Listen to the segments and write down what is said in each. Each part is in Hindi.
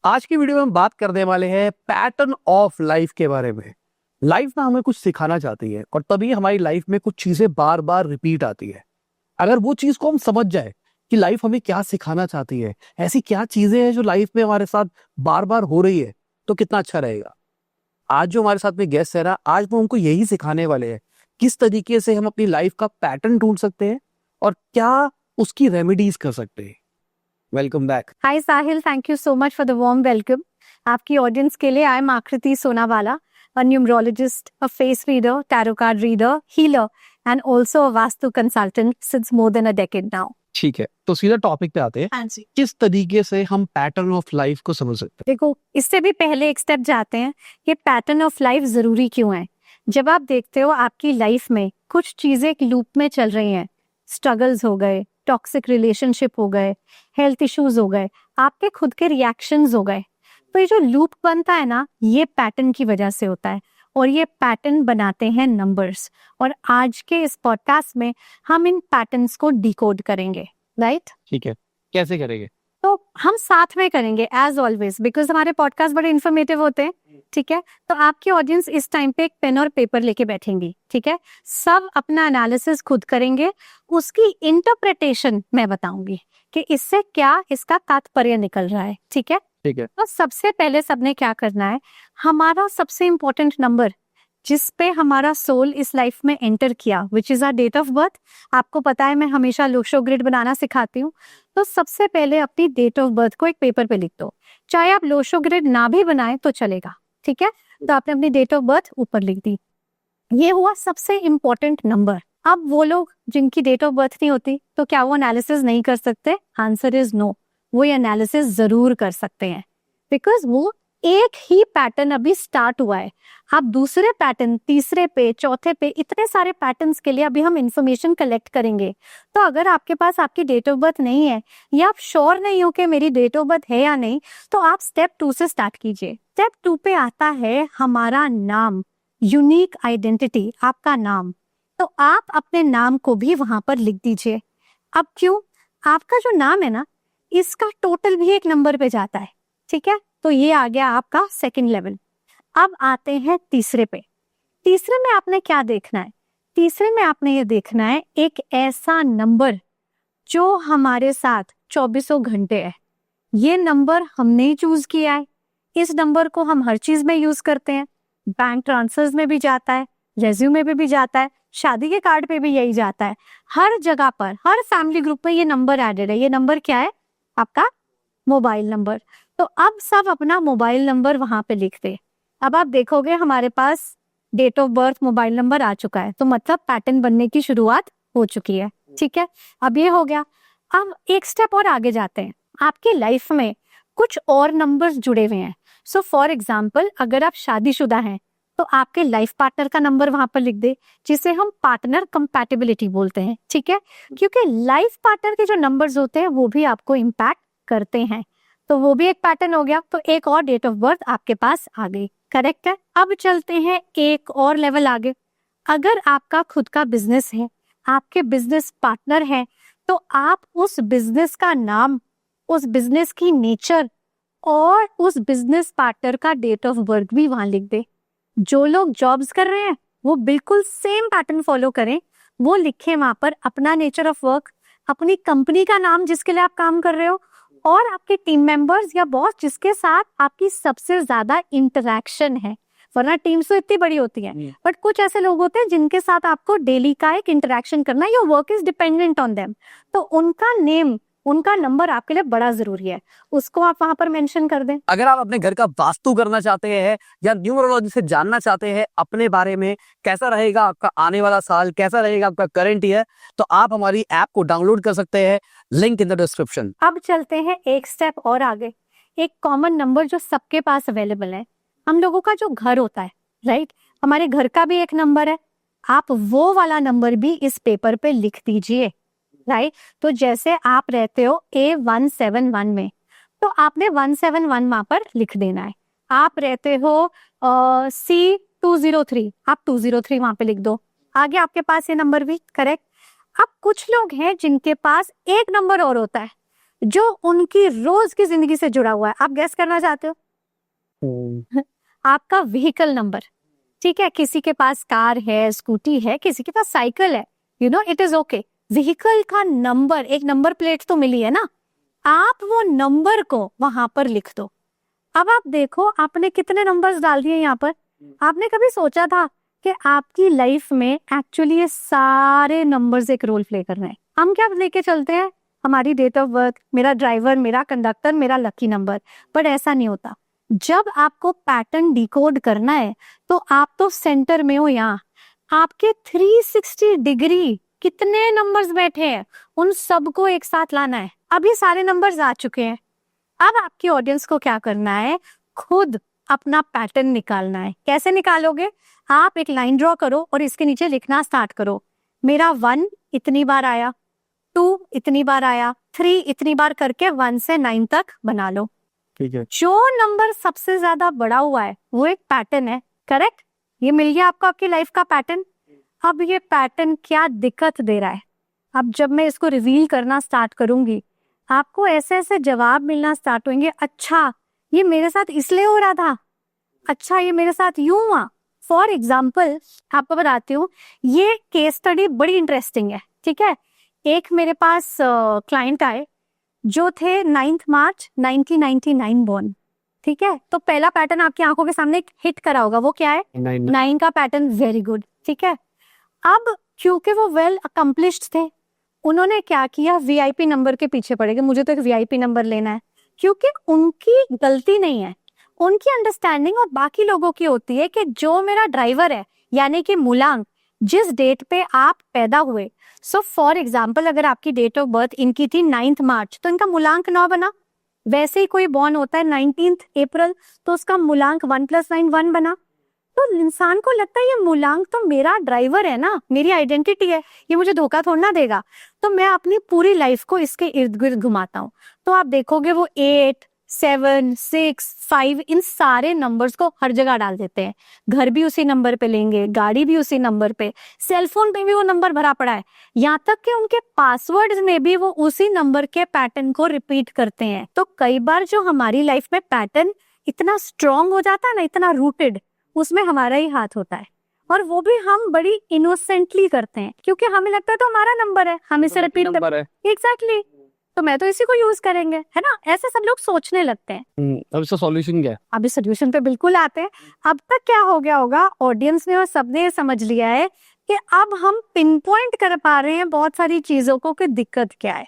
आज की वीडियो में हम बात करने वाले हैं पैटर्न ऑफ लाइफ के बारे में। लाइफ ना हमें कुछ सिखाना चाहती है और तभी हमारी लाइफ में कुछ चीजें बार बार रिपीट आती है। अगर वो चीज को हम समझ जाए कि लाइफ हमें क्या सिखाना चाहती है, ऐसी क्या चीजें हैं जो लाइफ में हमारे साथ बार बार हो रही है, तो कितना अच्छा रहेगा। आज जो हमारे साथ में गेस्ट है ना, आज वो हमको यही सिखाने वाले हैं किस तरीके से हम अपनी लाइफ का पैटर्न ढूंढ सकते हैं और क्या उसकी रेमेडीज कर सकते हैं। Welcome back. Hi Sahil, thank you so much for the warm welcome. आपकी ऑडियंस के लिए आई एम आकृति Sonawala, a numerologist, a face reader, tarot card reader, healer, and also a vastu consultant since more than a decade now. ठीक है, तो सीधा टॉपिक पे आते हैं। हाँ जी। किस तरीके से हम पैटर्न ऑफ लाइफ को समझ सकते हैं? देखो, इससे भी पहले एक स्टेप जाते हैं कि पैटर्न ऑफ लाइफ जरूरी क्यों है। जब आप देखते हो आपकी लाइफ में कुछ चीजें एक लूप में चल रही हैं, स्ट्रगल्स हो गए, टॉक्सिक रिलेशनशिप हो गए, हेल्थ इश्यूज हो गए, आपके खुद के रिएक्शंस हो गए, तो ये जो लूप बनता है ना, ये पैटर्न की वजह से होता है और ये पैटर्न बनाते हैं नंबर्स। और आज के इस पॉडकास्ट में हम इन पैटर्न्स को डिकोड करेंगे, राइट? ठीक है, कैसे करेंगे? तो हम साथ में करेंगे एज ऑलवेज, बिकॉज हमारे पॉडकास्ट बड़े इन्फॉर्मेटिव होते हैं। ठीक है, तो आपकी ऑडियंस इस टाइम पे एक पेन और पेपर लेके बैठेंगी। ठीक है, सब अपना एनालिसिस खुद करेंगे, उसकी इंटरप्रिटेशन मैं बताऊंगी कि इससे क्या इसका तात्पर्य निकल रहा है। ठीक है, ठीक है। तो सबसे पहले सबने क्या करना है, हमारा सबसे इंपॉर्टेंट नंबर जिस पे हमारा सोल इस लाइफ में एंटर किया, which is our date of birth. आपको पता है मैं हमेशा लोशो ग्रिड बनाना सिखाती हूँ, तो सबसे पहले अपनी डेट ऑफ बर्थ को एक पेपर पे लिख दो। चाहे आप लोशो ग्रिड ना भी बनाए तो चलेगा। ठीक है, तो आपने अपनी डेट ऑफ बर्थ ऊपर लिख दी। ये हुआ सबसे इंपॉर्टेंट नंबर। अब वो लोग जिनकी डेट ऑफ बर्थ नहीं होती, तो क्या वो एनालिसिस नहीं कर सकते? आंसर इज नो, वो ये एनालिसिस जरूर कर सकते हैं, बिकॉज वो एक ही पैटर्न अभी स्टार्ट हुआ है। आप दूसरे पैटर्न, तीसरे पे, चौथे पे, इतने सारे पैटर्न्स के लिए अभी हम इंफॉर्मेशन कलेक्ट करेंगे। तो अगर आपके पास आपकी डेट ऑफ बर्थ नहीं है या आप श्योर नहीं हो कि मेरी डेट ऑफ बर्थ है या नहीं, तो आप स्टेप 2 से स्टार्ट कीजिए। स्टेप 2 पे आता है हमारा नाम, यूनिक आइडेंटिटी, आपका नाम। तो आप अपने नाम को भी वहां पर लिख दीजिए। अब क्यों? आपका जो नाम है ना, इसका टोटल भी एक नंबर पे जाता है। ठीक है, तो ये आ गया आपका सेकंड लेवल। अब आते हैं तीसरे पे। तीसरे में आपने क्या देखना है? तीसरे में आपने ये देखना है एक ऐसा नंबर जो हमारे साथ 24 घंटे है। ये नंबर हमने ही चूज किया है। इस नंबर को हम हर चीज में यूज करते हैं। बैंक ट्रांसफर्स में भी जाता है, रेज्यूमे में भी जाता है, शादी के कार्ड पे भी यही जाता है। हर जगह पर, हर फैमिली ग्रुप में ये नंबर एडेड है। ये नंबर क्या है? आपका मोबाइल नंबर। तो अब सब अपना मोबाइल नंबर वहां पे लिख दे। अब आप देखोगे हमारे पास date of birth, mobile number आ चुका है, तो मतलब पैटर्न बनने की शुरुआत हो चुकी है। ठीक है, अब ये हो गया। अब एक स्टेप और आगे जाते हैं। आपकी लाइफ में कुछ और नंबर्स जुड़े हुए हैं। सो फॉर एग्जाम्पल, अगर आप शादीशुदा हैं तो आपके लाइफ पार्टनर का नंबर वहां पर लिख दे, जिसे हम पार्टनर कंपैटिबिलिटी बोलते हैं। ठीक है, क्योंकि लाइफ पार्टनर के जो नंबर्स होते हैं वो भी आपको इम्पैक्ट करते हैं, तो वो भी एक पैटर्न हो गया। तो एक और डेट ऑफ बर्थ आपके पास आ गई। करेक्ट है। अब चलते हैं एक और लेवल आगे। अगर आपका खुद का बिजनेस है, आपके बिजनेस पार्टनर है, तो आप उस बिजनेस का नाम, उस बिजनेस की नेचर और उस बिजनेस पार्टनर का डेट ऑफ बर्थ भी वहां लिख दे। जो लोग जॉब्स कर रहे हैं वो बिल्कुल सेम पैटर्न फॉलो करें। वो लिखे वहां पर अपना नेचर ऑफ वर्क, अपनी कंपनी का नाम जिसके लिए आप काम कर रहे हो, और आपके टीम मेंबर्स या बॉस जिसके साथ आपकी सबसे ज्यादा इंटरेक्शन है। वरना टीम्स तो इतनी बड़ी होती है, बट कुछ ऐसे लोग होते हैं जिनके साथ आपको डेली का एक इंटरेक्शन करना है, your work is dependent on them. तो उनका नेम, उनका नंबर आपके लिए बड़ा जरूरी है, उसको आप वहां पर मेंशन कर दें। अगर आप अपने घर का वास्तु करना चाहते हैं या न्यूमरोलॉजी से जानना चाहते हैं अपने बारे में, कैसा रहेगा आपका आने वाला साल, कैसा रहेगा आपका करंट ईयर, तो आप हमारी ऐप को डाउनलोड कर सकते हैं, लिंक इन द डिस्क्रिप्शन। अब चलते हैं एक स्टेप और आगे। एक कॉमन नंबर जो सबके पास अवेलेबल है, हम लोगों का जो घर होता है, राइट? हमारे घर का भी एक नंबर है। आप वो वाला नंबर भी इस पेपर पे लिख दीजिए, राइट? तो जैसे आप रहते हो A171 में, तो आपने 171 वहां पर लिख देना है। आप रहते हो C203, आप 203 वहां पे लिख दो। आगे आपके पास ये नंबर भी करेक्ट। अब कुछ लोग हैं जिनके पास एक नंबर और होता है, जो उनकी रोज की जिंदगी से जुड़ा हुआ है। आप गैस करना चाहते हो? आपका व्हीकल नंबर, ठीक है, किसी के पास कार है, स्कूटी है, किसी के पास साइकिल है, you know it is okay. Vehicle का नंबर, एक नंबर प्लेट तो मिली है ना, आप वो नंबर को वहां पर लिख दो। अब आप देखो आपने कितने नंबर्स डाल दिए यहाँ पर। आपने कभी सोचा था कि आपकी लाइफ में एक्चुअली ये सारे नंबर्स एक रोल प्ले कर रहे हैं? हम क्या लेके चलते हैं, हमारी डेट ऑफ बर्थ, मेरा ड्राइवर, मेरा कंडक्टर, मेरा लकी नंबर, बट ऐसा नहीं होता। जब आपको पैटर्न डिकोड करना है तो आप तो सेंटर में हो, यहाँ आपके 360 डिग्री कितने नंबर्स बैठे हैं, उन सबको एक साथ लाना है। अब ये सारे नंबर्स आ चुके हैं, अब आपकी ऑडियंस को क्या करना है, खुद अपना पैटर्न निकालना है। कैसे निकालोगे? आप एक लाइन ड्रॉ करो और इसके नीचे लिखना स्टार्ट करो, मेरा 1 इतनी बार आया, 2 इतनी बार आया, 3 इतनी बार, करके 1 से 9 तक बना लो। ठीक है। जो नंबर सबसे ज्यादा बड़ा हुआ है वो एक पैटर्न है, करेक्ट? ये मिल गया आपको आपकी लाइफ का पैटर्न। अब ये पैटर्न क्या दिक्कत दे रहा है, अब जब मैं इसको रिवील करना स्टार्ट करूंगी आपको ऐसे ऐसे जवाब मिलना स्टार्ट होंगे। अच्छा ये मेरे साथ इसलिए हो रहा था, अच्छा ये मेरे साथ यूं हुआ। फॉर एग्जाम्पल आपको बताती हूँ, ये केस स्टडी बड़ी इंटरेस्टिंग है, ठीक है। एक मेरे पास क्लाइंट आए जो थे 9 मार्च 1999 बॉर्न, ठीक है। तो पहला पैटर्न आपकी आंखों के सामने हिट करा होगा, वो क्या है? 9 का पैटर्न, वेरी गुड, ठीक है। अब क्योंकि वो वेल अकम्प्लिश्ड थे, उन्होंने क्या किया, वीआईपी नंबर के पीछे पड़े कि मुझे तो एक वीआईपी नंबर लेना है, क्योंकि उनकी गलती नहीं है, उनकी अंडरस्टैंडिंग और बाकी लोगों की होती है कि जो मेरा ड्राइवर है यानी कि मूलांक, जिस डेट पे आप पैदा हुए, सो फॉर एग्जाम्पल अगर आपकी डेट ऑफ बर्थ इनकी थी 9 मार्च तो इनका मूलांक 9 बना। वैसे ही कोई बॉर्न होता है 19 अप्रैल तो उसका मूलांक 1 + 9 1 बना। तो इंसान को लगता है ये मूलांक तो मेरा ड्राइवर है ना, मेरी आइडेंटिटी है, ये मुझे धोखा थोड़ा ना देगा, तो मैं अपनी पूरी लाइफ को इसके इर्द गिर्द घुमाता हूँ। तो आप देखोगे वो 8, 7, 6, 5 इन सारे नंबर्स को हर जगह डाल देते हैं। घर भी उसी नंबर पे लेंगे, गाड़ी भी उसी नंबर पे, सेलफोन पे भी वो नंबर भरा पड़ा है, यहाँ तक कि उनके पासवर्ड्स में भी वो उसी नंबर के पैटर्न को रिपीट करते हैं। तो कई बार जो हमारी लाइफ में पैटर्न इतना स्ट्रॉन्ग हो जाता है ना, इतना रूटेड, उसमें हमारा ही हाथ होता है, और वो भी हम बड़ी इनोसेंटली करते हैं क्योंकि हमें लगता है तो हमारा नंबर है, हम इसे रिपीट नंबर है। एग्जैक्टली, तो मैं तो इसी को यूज करेंगे, है ना, ऐसे सब लोग सोचने लगते हैं। अब इसका सॉल्यूशन क्या है? अभी सोल्यूशन पे बिल्कुल आते हैं। अब तक क्या हो गया होगा, ऑडियंस ने और सबने ये समझ लिया है कि अब हम पिन पॉइंट कर पा रहे हैं बहुत सारी चीजों को कि दिक्कत क्या है।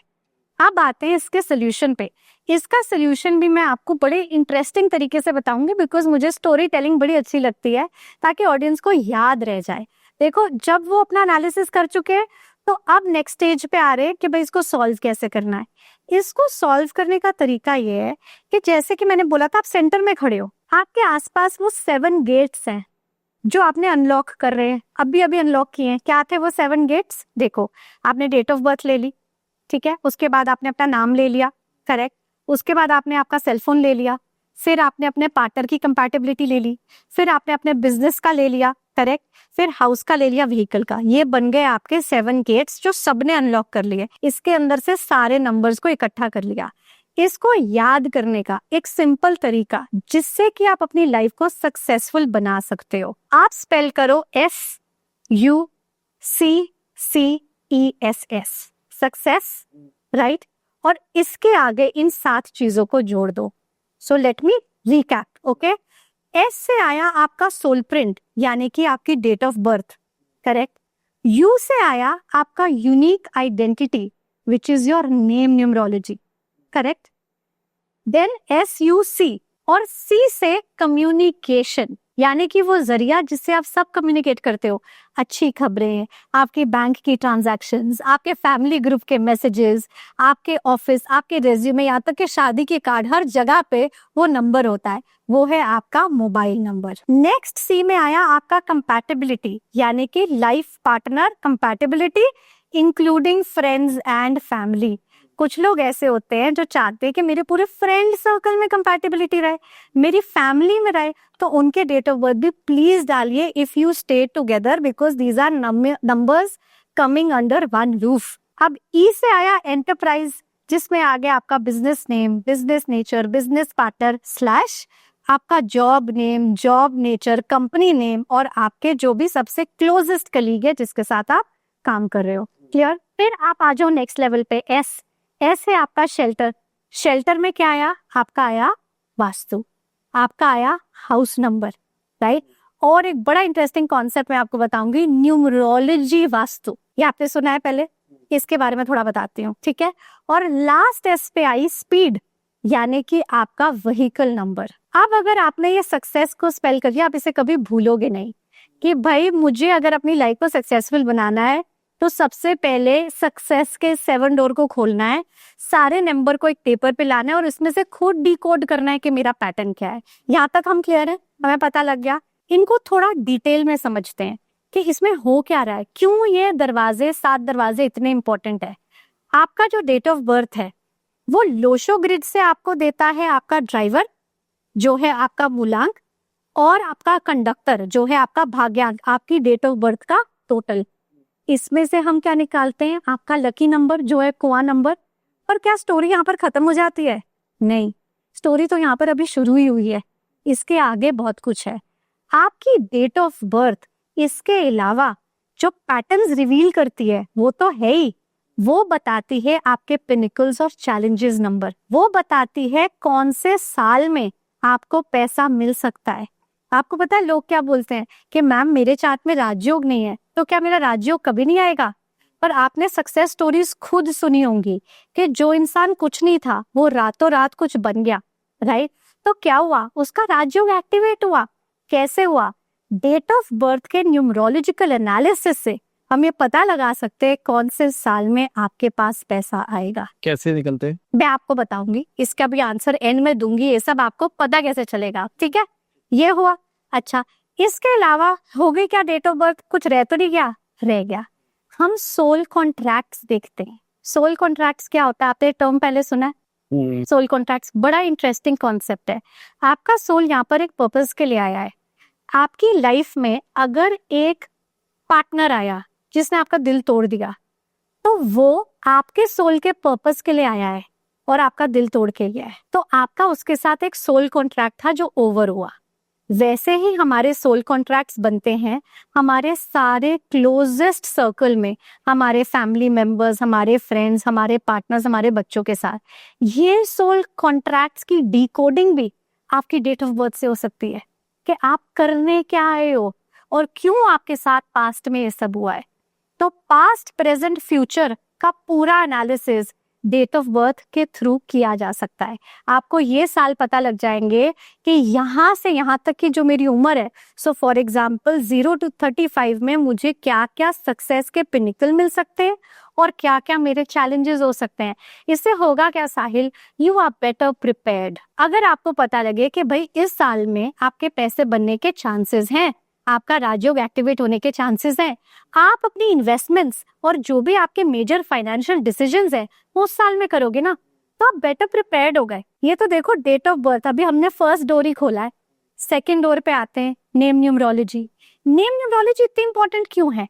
अब आते हैं इसके सोल्यूशन पे। इसका सोल्यूशन भी मैं आपको बड़े इंटरेस्टिंग तरीके से बताऊंगी, बिकॉज मुझे स्टोरी टेलिंग बड़ी अच्छी लगती है ताकि ऑडियंस को याद रह जाए। देखो जब वो अपना एनालिसिस कर चुके हैं तो अब नेक्स्ट स्टेज पे आ रहे हैं कि भाई इसको सॉल्व कैसे करना है। इसको सॉल्व करने का तरीका ये है कि जैसे कि मैंने बोला था, आप सेंटर में खड़े हो, आपके आसपास वो 7 गेट्स हैं जो आपने अनलॉक कर रहे हैं, अभी अनलॉक किए हैं। क्या थे वो 7 गेट्स? देखो, आपने डेट ऑफ बर्थ ले ली, ठीक है, उसके बाद आपने अपना नाम ले लिया, करेक्ट, उसके बाद आपने आपका सेलफोन ले लिया, फिर आपने अपने पार्टनर की कंपैटिबिलिटी ले ली, फिर आपने अपने बिजनेस का ले लिया, करेक्ट, फिर हाउस का ले लिया, व्हीकल का। ये बन गए आपके 7 गेट्स जो सबने अनलॉक कर लिए। इसके अंदर से सारे नंबर्स को इकट्ठा कर लिया। इसको याद करने का एक सिंपल तरीका जिससे कि आप अपनी लाइफ को सक्सेसफुल बना सकते हो, आप स्पेल करो SUCCESS, सक्सेस, राइट, और इसके आगे इन 7 चीजों को जोड़ दो। So let me recap, okay. S से आया आपका सोल प्रिंट यानी कि आपकी date of birth, correct. U से आया आपका unique identity which is your name numerology, correct. Then SUC और C से कम्युनिकेशन यानी कि वो जरिया जिससे आप सब कम्युनिकेट करते हो, अच्छी खबरें, आपके बैंक की ट्रांजैक्शंस, आपके फैमिली ग्रुप के मैसेजेस, आपके ऑफिस, आपके रेज्यूमे, यहाँ तक कि शादी के कार्ड, हर जगह पे वो नंबर होता है, वो है आपका मोबाइल नंबर। नेक्स्ट C में आया आपका कंपैटिबिलिटी यानी कि life partner compatibility including friends and family. कुछ लोग ऐसे होते हैं जो चाहते हैं कि मेरे पूरे फ्रेंड सर्कल में कंपैटिबिलिटी रहे, मेरी फैमिली में रहे, तो उनके डेट ऑफ बर्थ भी प्लीज डालिए if you stay together because these are numbers coming under one roof. अब E से आया एंटरप्राइज, जिसमें आगे आपका business name, business nature, business partner slash आपका job name, job nature, company name और आपके जो भी सबसे क्लोजेस्ट कलीग है जिसके साथ आप काम कर रहे हो। क्लियर? फिर आप आ जाओ नेक्स्ट लेवल पे, एस। एस है आपका शेल्टर। शेल्टर में क्या आया? आपका आया वास्तु, आपका आया हाउस नंबर, राइट। और एक बड़ा इंटरेस्टिंग कॉन्सेप्ट मैं आपको बताऊंगी, न्यूमरोलॉजी वास्तु। ये आपने सुना है पहले? इसके बारे में थोड़ा बताती हूँ, ठीक है। और लास्ट एस पे आई स्पीड, यानी कि आपका व्हीकल नंबर। अब अगर आपने ये सक्सेस को स्पेल कर दिया, आप इसे कभी भूलोगे नहीं कि भाई मुझे अगर अपनी लाइफ को सक्सेसफुल बनाना है तो सबसे पहले सक्सेस के 7 डोर को खोलना है, सारे नंबर को एक पेपर पे लाना है और इसमें से खुद डिकोड करना है कि मेरा पैटर्न क्या है। यहाँ तक हम क्लियर है? हमें पता लग गया। इनको थोड़ा डिटेल में समझते हैं कि इसमें हो क्या रहा है, क्यों ये दरवाजे, 7 दरवाजे इतने इंपॉर्टेंट है। आपका जो डेट ऑफ बर्थ है वो लोशो ग्रिड से आपको देता है आपका ड्राइवर जो है आपका मूलांक, और आपका कंडक्टर जो है आपका भाग्यांक, आपकी डेट ऑफ बर्थ का टोटल। इसमें से हम क्या निकालते हैं? आपका लकी नंबर जो है कुआं नंबर। और क्या स्टोरी यहाँ पर खत्म हो जाती है? नहीं, स्टोरी तो यहाँ पर अभी शुरू ही हुई है, इसके आगे बहुत कुछ है। आपकी डेट ऑफ बर्थ इसके अलावा जो पैटर्न्स रिवील करती है वो तो है ही, वो बताती है आपके पिनिकल्स और चैलेंजेस नंबर, वो बताती है कौन से साल में आपको पैसा मिल सकता है। आपको पता है लोग क्या बोलते हैं कि मैम मेरे चार्ट में राजयोग नहीं है, तो क्या मेरा राजयोग कभी नहीं आएगा? पर आपने सक्सेस स्टोरीज खुद सुनी होंगी कि जो इंसान कुछ नहीं था वो रातों रात कुछ बन गया, राइट। तो क्या हुआ? उसका राजयोग एक्टिवेट हुआ। कैसे हुआ? डेट ऑफ बर्थ के न्यूमरोलॉजिकल एनालिसिस से हम ये पता लगा सकते हैं कौन से साल में आपके पास पैसा आएगा। कैसे निकलते? मैं आपको बताऊंगी, इसका भी आंसर एंड में दूंगी, ये सब आपको पता कैसे चलेगा, ठीक है। ये हुआ। अच्छा, इसके अलावा हो गई क्या डेट ऑफ बर्थ? कुछ रह तो नहीं गया? रह गया। हम सोल कॉन्ट्रैक्ट्स देखते हैं। सोल कॉन्ट्रैक्ट्स क्या होता है? आपने टर्म पहले सुना है? सोल कॉन्ट्रैक्ट्स बड़ा इंटरेस्टिंग कॉन्सेप्ट है। आपका सोल यहाँ पर एक पर्पस के लिए आया है। आपकी लाइफ में अगर एक पार्टनर आया जिसने आपका दिल तोड़ दिया, तो वो आपके सोल के पर्पस के लिए आया है और आपका दिल तोड़ के गया है, तो आपका उसके साथ एक सोल कॉन्ट्रैक्ट था जो ओवर हुआ। वैसे ही हमारे सोल कॉन्ट्रैक्ट्स बनते हैं हमारे सारे क्लोजेस्ट सर्कल में, हमारे फैमिली मेंबर्स, हमारे फ्रेंड्स, हमारे पार्टनर्स, हमारे बच्चों के साथ। ये सोल कॉन्ट्रैक्ट्स की डिकोडिंग भी आपकी डेट ऑफ बर्थ से हो सकती है कि आप करने क्या आए हो और क्यों आपके साथ पास्ट में ये सब हुआ है। तो पास्ट, प्रेजेंट, फ्यूचर का पूरा एनालिसिस डेट ऑफ बर्थ के थ्रू किया जा सकता है। आपको ये साल पता लग जाएंगे कि यहाँ से यहाँ तक की जो मेरी उम्र है, सो फॉर एग्जाम्पल 0 to 35 में मुझे क्या क्या सक्सेस के पिनिकल मिल सकते हैं और क्या क्या मेरे चैलेंजेस हो सकते हैं। इससे होगा क्या Sahil? You are better prepared. अगर आपको पता लगे कि भाई इस साल में आपके पैसे बनने के चांसेस हैं, आपका राजयोग एक्टिवेट होने के चांसेस हैं, आप अपनी इन्वेस्टमेंट्स और जो भी आपके मेजर फाइनेंशियल डिसीजंस है वो उस साल में करोगे ना, तो आप बेटर प्रिपेयर्ड हो गए। ये तो देखो डेट ऑफ बर्थ, अभी हमने फर्स्ट डोर ही खोला है। सेकेंड डोर पे आते हैं, नेम न्यूमरोलॉजी। नेम न्यूमरोलॉजी इतनी इंपॉर्टेंट क्यों है?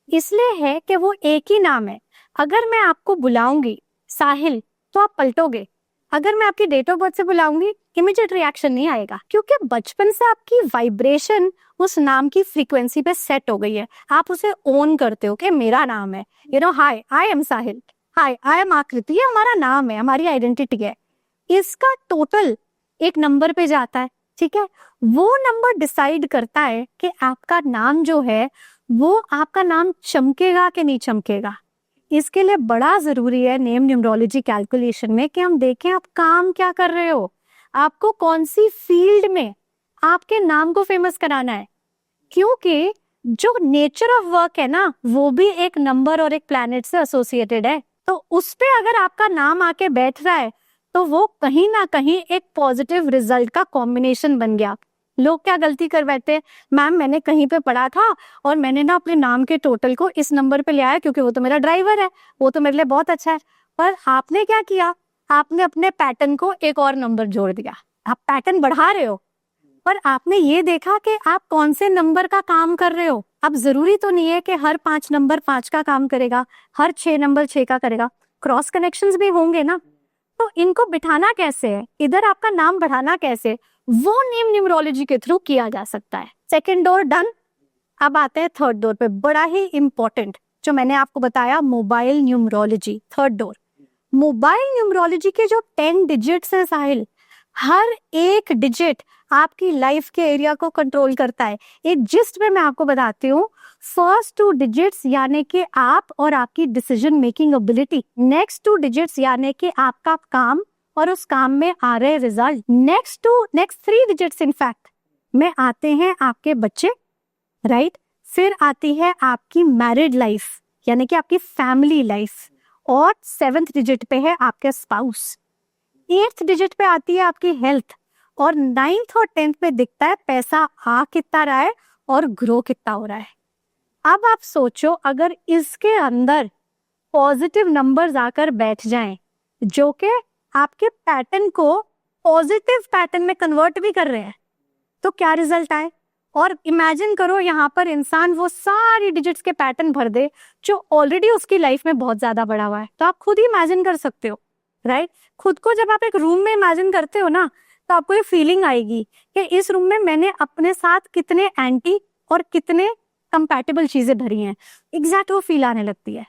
इसलिए है कि वो एक ही नाम है। अगर मैं आपको बुलाऊंगी साहिल तो आप पलटोगे, अगर मैं आपकी डेट ऑफ बर्थ से बुलाऊंगी इमीडिएट रिएक्शन नहीं आएगा, क्योंकि बचपन से आपकी वाइब्रेशन उस नाम की फ्रीक्वेंसी पे सेट हो गई है। आप उसे ओन करते हो कि मेरा नाम है, you know, hi I am Sahil, hi I am आकृति, ये हमारा नाम है, हमारी आइडेंटिटी है। इसका टोटल एक नंबर पे जाता है, ठीक है। वो नंबर डिसाइड करता है कि आपका नाम जो है वो आपका नाम चमकेगा कि नहीं चमकेगा। इसके लिए बड़ा जरूरी है नेम न्यूमरोलॉजी कैलकुलेशन में कि हम देखें आप काम क्या कर रहे हो, आपको कौन सी फील्ड में आपके नाम को फेमस कराना है। क्योंकि जो नेचर ऑफ वर्क है ना वो भी एक नंबर और एक प्लैनेट से एसोसिएटेड है, तो उस पे अगर आपका नाम आके बैठ रहा है तो वो कहीं ना कहीं एक पॉजिटिव रिजल्ट का कॉम्बिनेशन बन गया। लोग क्या गलती कर बैठते हैं, मैम मैंने कहीं पे पढ़ा था और मैंने ना अपने नाम के टोटल को इस नंबर पे ले आया क्योंकि वो तो मेरा ड्राइवर है, वो तो मेरे लिए बहुत अच्छा है। पर आपने क्या किया, आपने अपने पैटर्न को एक और नंबर जोड़ दिया। आप पैटर्न बढ़ा रहे हो पर आपने ये देखा कि आप कौन से नंबर का काम कर रहे हो। अब जरूरी तो नहीं है कि हर 5 नंबर 5 का काम करेगा, हर 6 नंबर 6 का करेगा, क्रॉस कनेक्शंस भी होंगे ना। तो इनको बिठाना कैसे है, इधर आपका नाम बढ़ाना कैसे, वो नेम न्यूमरोलॉजी के थ्रू किया जा सकता है। Second door done. अब आते हैं थर्ड डोर पे, बड़ा ही इंपॉर्टेंट जो मैंने आपको बताया, mobile numerology. Third door, mobile numerology के जो 10 डिजिट्स हैं साहिल, हर एक डिजिट आपकी लाइफ के एरिया को कंट्रोल करता है। एक जिस्ट में मैं आपको बताती हूँ, फर्स्ट 2 डिजिट्स यानी कि आप और आपकी decision making ability, next 2 digits यानी कि आपका काम और उस काम में आ रहे रिजल्ट, नेक्स्ट 3 डिजिट्स इनफैक्ट में आते हैं आपके बच्चे, राइट। फिर आती है आपकी मैरिड लाइफ यानी कि आपकी फैमिली लाइफ, और 7th डिजिट पे है आपके स्पाउस, 8th डिजिट पे आती है आपकी हेल्थ, और 9th और 10th पे दिखता है पैसा आ कितना रहा है और ग्रो कितना हो रहा है। अब आप सोचो, अगर इसके अंदर पॉजिटिव नंबर्स आकर बैठ जाएं जो कि आपके पैटर्न को पॉजिटिव पैटर्न में कन्वर्ट भी कर रहे हैं, तो क्या रिजल्ट आए। और इमेजिन करो यहाँ पर इंसान वो सारी डिजिट्स के पैटर्न भर दे जो ऑलरेडी उसकी लाइफ में बहुत ज्यादा बड़ा हुआ है। तो आप खुद ही इमेजिन कर सकते हो, राइट। खुद को जब आप एक रूम में इमेजिन करते हो ना, तो आपको ये फीलिंग आएगी कि इस रूम में मैंने अपने साथ कितने एंटी और कितने कंपैटिबल चीजें भरी हैं, एग्जैक्ट वो फील आने लगती है।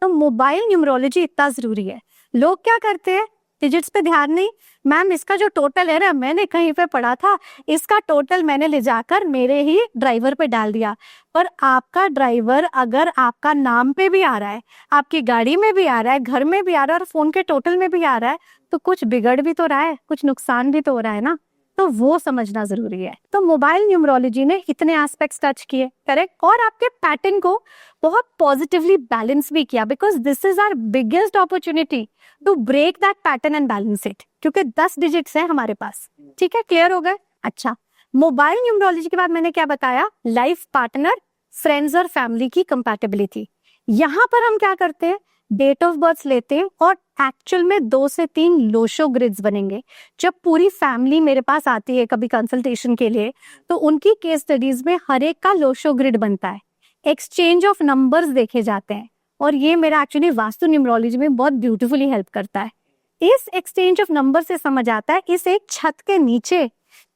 तो मोबाइल न्यूमरोलॉजी इतना जरूरी है। लोग क्या करते हैं, डिजिट्स पे ध्यान नहीं, मैम इसका जो टोटल है ना, मैंने कहीं पे पढ़ा था, इसका टोटल मैंने ले जाकर मेरे ही ड्राइवर पे डाल दिया। पर आपका ड्राइवर अगर आपका नाम पे भी आ रहा है, आपकी गाड़ी में भी आ रहा है, घर में भी आ रहा है और फोन के टोटल में भी आ रहा है, तो कुछ बिगड़ भी तो रहा है, कुछ नुकसान भी तो हो रहा है ना, तो वो समझना जरूरी है। तो मोबाइल न्यूमरोलॉजी ने इतने एस्पेक्ट्स टच किए, करेक्ट, और आपके पैटर्न को बहुत पॉजिटिवली बैलेंस भी किया, because this is our biggest opportunity to break that pattern and balance it, क्योंकि 10 डिजिट्स है हमारे पास। ठीक है, क्लियर हो गए। अच्छा, मोबाइल न्यूमरोलॉजी के बाद मैंने क्या बताया, लाइफ पार्टनर, फ्रेंड्स और फैमिली की कंपैटिबिलिटी। यहाँ पर हम क्या करते हैं, डेट ऑफ बर्थ लेते हैं और एक्चुअल में 2 से 3 लोशो ग्रिड्स बनेंगे। जब पूरी फैमिली मेरे पास आती है कभी कंसल्टेशन के लिए, तो उनकी केस स्टडीज में हर एक का लोशो ग्रिड बनता है, एक्सचेंज ऑफ नंबर्स देखे जाते हैं, और ये मेरा एक्चुअली वास्तु न्यूमरोलॉजी में बहुत ब्यूटीफुली हेल्प करता है। इस एक्सचेंज ऑफ नंबर से समझ आता है इस एक छत के नीचे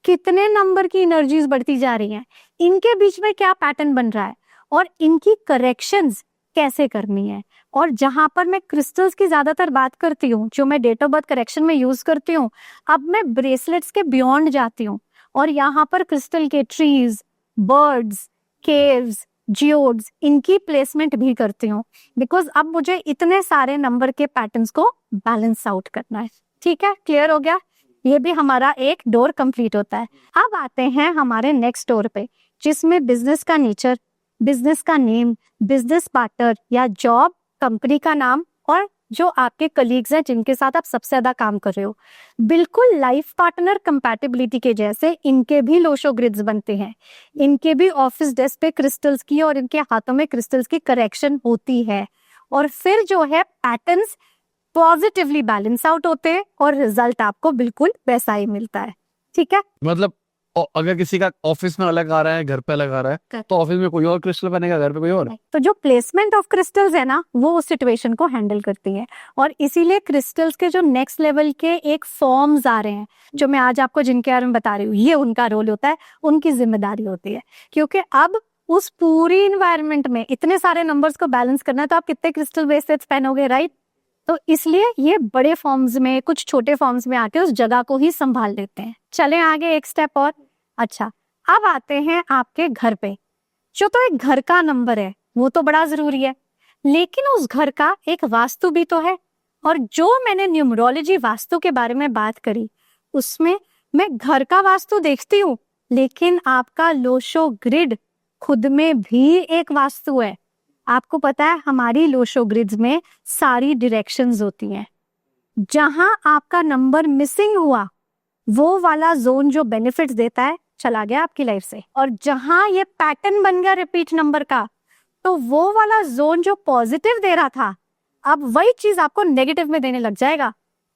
कितने नंबर की एनर्जीज बढ़ती जा रही हैं, इनके बीच में क्या पैटर्न बन रहा है और इनकी करेक्शंस कैसे करनी है। और जहां पर मैं क्रिस्टल्स की ज्यादातर बात करती हूँ, जो मैं डेट ऑफ बर्थ करेक्शन में यूज करती हूँ, अब मैं ब्रेसलेट्स के बियॉन्ड जाती हूँ और यहाँ पर क्रिस्टल के ट्रीज, बर्ड्स, केव्स, जियोड्स, इनकी प्लेसमेंट भी करती हूँ, बिकॉज अब मुझे इतने सारे नंबर के पैटर्न्स को बैलेंस आउट करना है। ठीक है, क्लियर हो गया। ये भी हमारा एक डोर कंप्लीट होता है। अब आते हैं हमारे नेक्स्ट डोर पे, जिसमें बिजनेस का नेचर, बिजनेस का नेम, बिजनेस पार्टनर या जॉब, कंपनी का नाम, और जो आपके कलीग्स हैं जिनके साथ आप सबसे ज्यादा काम कर रहे हो। बिल्कुल लाइफ पार्टनर कंपैटिबिलिटी के जैसे इनके भी लोशो ग्रिड्स बनते हैं, इनके भी ऑफिस डेस्क पे क्रिस्टल्स की और इनके हाथों में क्रिस्टल्स की करेक्शन होती है, और फिर जो है पैटर्न्स पॉजिटिवली बैलेंस आउट होते हैं और रिजल्ट आपको बिल्कुल वैसा ही मिलता है। ठीक है, मतलब अगर किसी का ऑफिस में अलग आ रहा है, घर पे अलग आ रहा है, तो ऑफिस में कोई और क्रिस्टल बनेगा, घर पे कोई और। तो जो प्लेसमेंट ऑफ क्रिस्टल्स है ना, वो उस सिचुएशन को हैंडल करती है, और इसीलिए क्रिस्टल्स के जो नेक्स्ट लेवल के एक फॉर्म्स आ रहे हैं, जो मैं आज आपको जिनके बारे में बता रही हूँ, ये उनका रोल होता है, उनकी जिम्मेदारी होती है, क्योंकि अब उस पूरी इन्वायरमेंट में इतने सारे नंबर्स को बैलेंस करना है, तो आप कितने क्रिस्टल ब्रेसलेट्स पहनोगे, राइट। तो इसलिए ये बड़े फॉर्म्स में, कुछ छोटे फॉर्म्स में आके उस जगह को ही संभाल लेते हैं। चलें आगे एक स्टेप और। अच्छा, अब आते हैं आपके घर पे। जो तो एक घर का नंबर है वो तो बड़ा जरूरी है, लेकिन उस घर का एक वास्तु भी तो है, और जो मैंने न्यूमरोलॉजी वास्तु के बारे में बात करी, उसमें मैं घर का वास्तु देखती हूँ, लेकिन आपका लोशो ग्रिड खुद में भी एक वास्तु है। आपको पता है हमारी लोशो ग्रिड्स में सारी डायरेक्शंस होती हैं। जहां आपका नंबर मिसिंग हुआ, वो वाला जोन जो बेनिफिट्स देता है चला गया आपकी लाइफ से, और जहां ये पैटर्न बन गया रिपीट नंबर का, तो वो वाला जोन जो पॉजिटिव दे रहा था, अब वही चीज आपको नेगेटिव में देने लग जाएगा।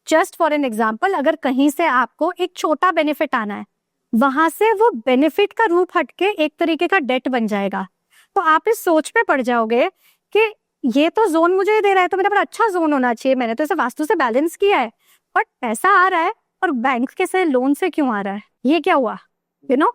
जस्ट फॉर एन एग्जाम्पल, अगर कहीं से आपको एक छोटा बेनिफिट आना है, वहां से वो बेनिफिट का रूप हटके एक तरीके का डेट बन जाएगा, तो आप इस सोच पे पड़ जाओगे कि ये तो जोन मुझे दे रहा है, तो मेरा पर अच्छा जोन होना चाहिए, मैंने तो इसे वास्तु से बैलेंस किया है, बट पैसा आ रहा है और बैंक के से लोन से क्यों आ रहा है, ये क्या हुआ, यू नो।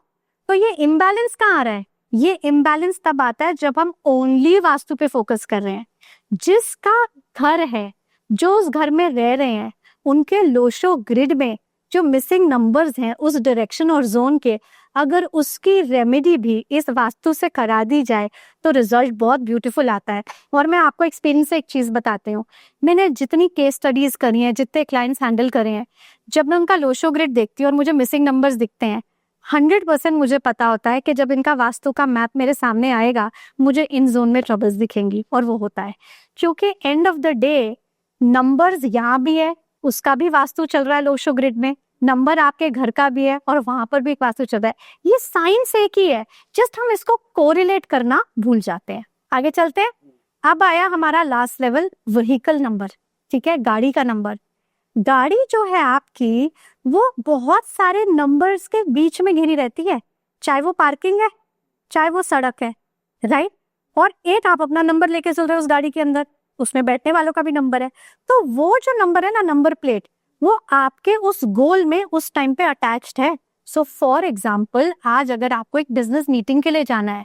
तो ये इम्बैलेंस कहाँ आ रहा है, ये इम्बैलेंस तब आता है जब हम ओनली वास्तु पे फोकस कर रहे हैं। जिसका घर है, जो उस घर में रह रहे हैं, उनके लोशो ग्रिड में जो मिसिंग नंबर्स हैं उस डायरेक्शन और जोन के, अगर उसकी रेमेडी भी इस वास्तु से करा दी जाए तो रिजल्ट बहुत ब्यूटीफुल आता है। और मैं आपको एक्सपीरियंस से एक चीज बताती हूँ, मैंने जितनी केस स्टडीज करी हैं, जितने क्लाइंट्स हैंडल करे हैं, जब मैं उनका लोशो ग्रिड देखती हूँ और मुझे मिसिंग नंबर्स दिखते हैं, 100% मुझे पता होता है कि जब इनका वास्तु का मैप मेरे सामने आएगा मुझे इन जोन में ट्रबल्स दिखेंगी। और वो होता है क्योंकि end of the day numbers यहाँ भी है, उसका भी वास्तु चल रहा है लोशो ग्रिड में, नंबर आपके घर का भी है और वहां पर भी एक वास्तु चल रहा है। ये साइंस एक ही है, जस्ट हम इसको कोरिलेट करना भूल जाते हैं। आगे चलते हैं। अब आया हमारा लास्ट लेवल, व्हीकल नंबर, ठीक है, गाड़ी का नंबर। गाड़ी जो है आपकी वो बहुत सारे नंबर्स के बीच में घिरी रहती है, चाहे वो पार्किंग है चाहे वो सड़क है, राइट। और एक आप अपना नंबर लेके चल रहे हो उस गाड़ी के अंदर, उसमें बैठने वालों का भी नंबर है। तो वो जो नंबर है ना, नंबर प्लेट, वो आपके उस गोल में उस टाइम पे अटैच्ड है। सो फॉर एग्जाम्पल, आज अगर आपको एक बिजनेस मीटिंग के लिए जाना है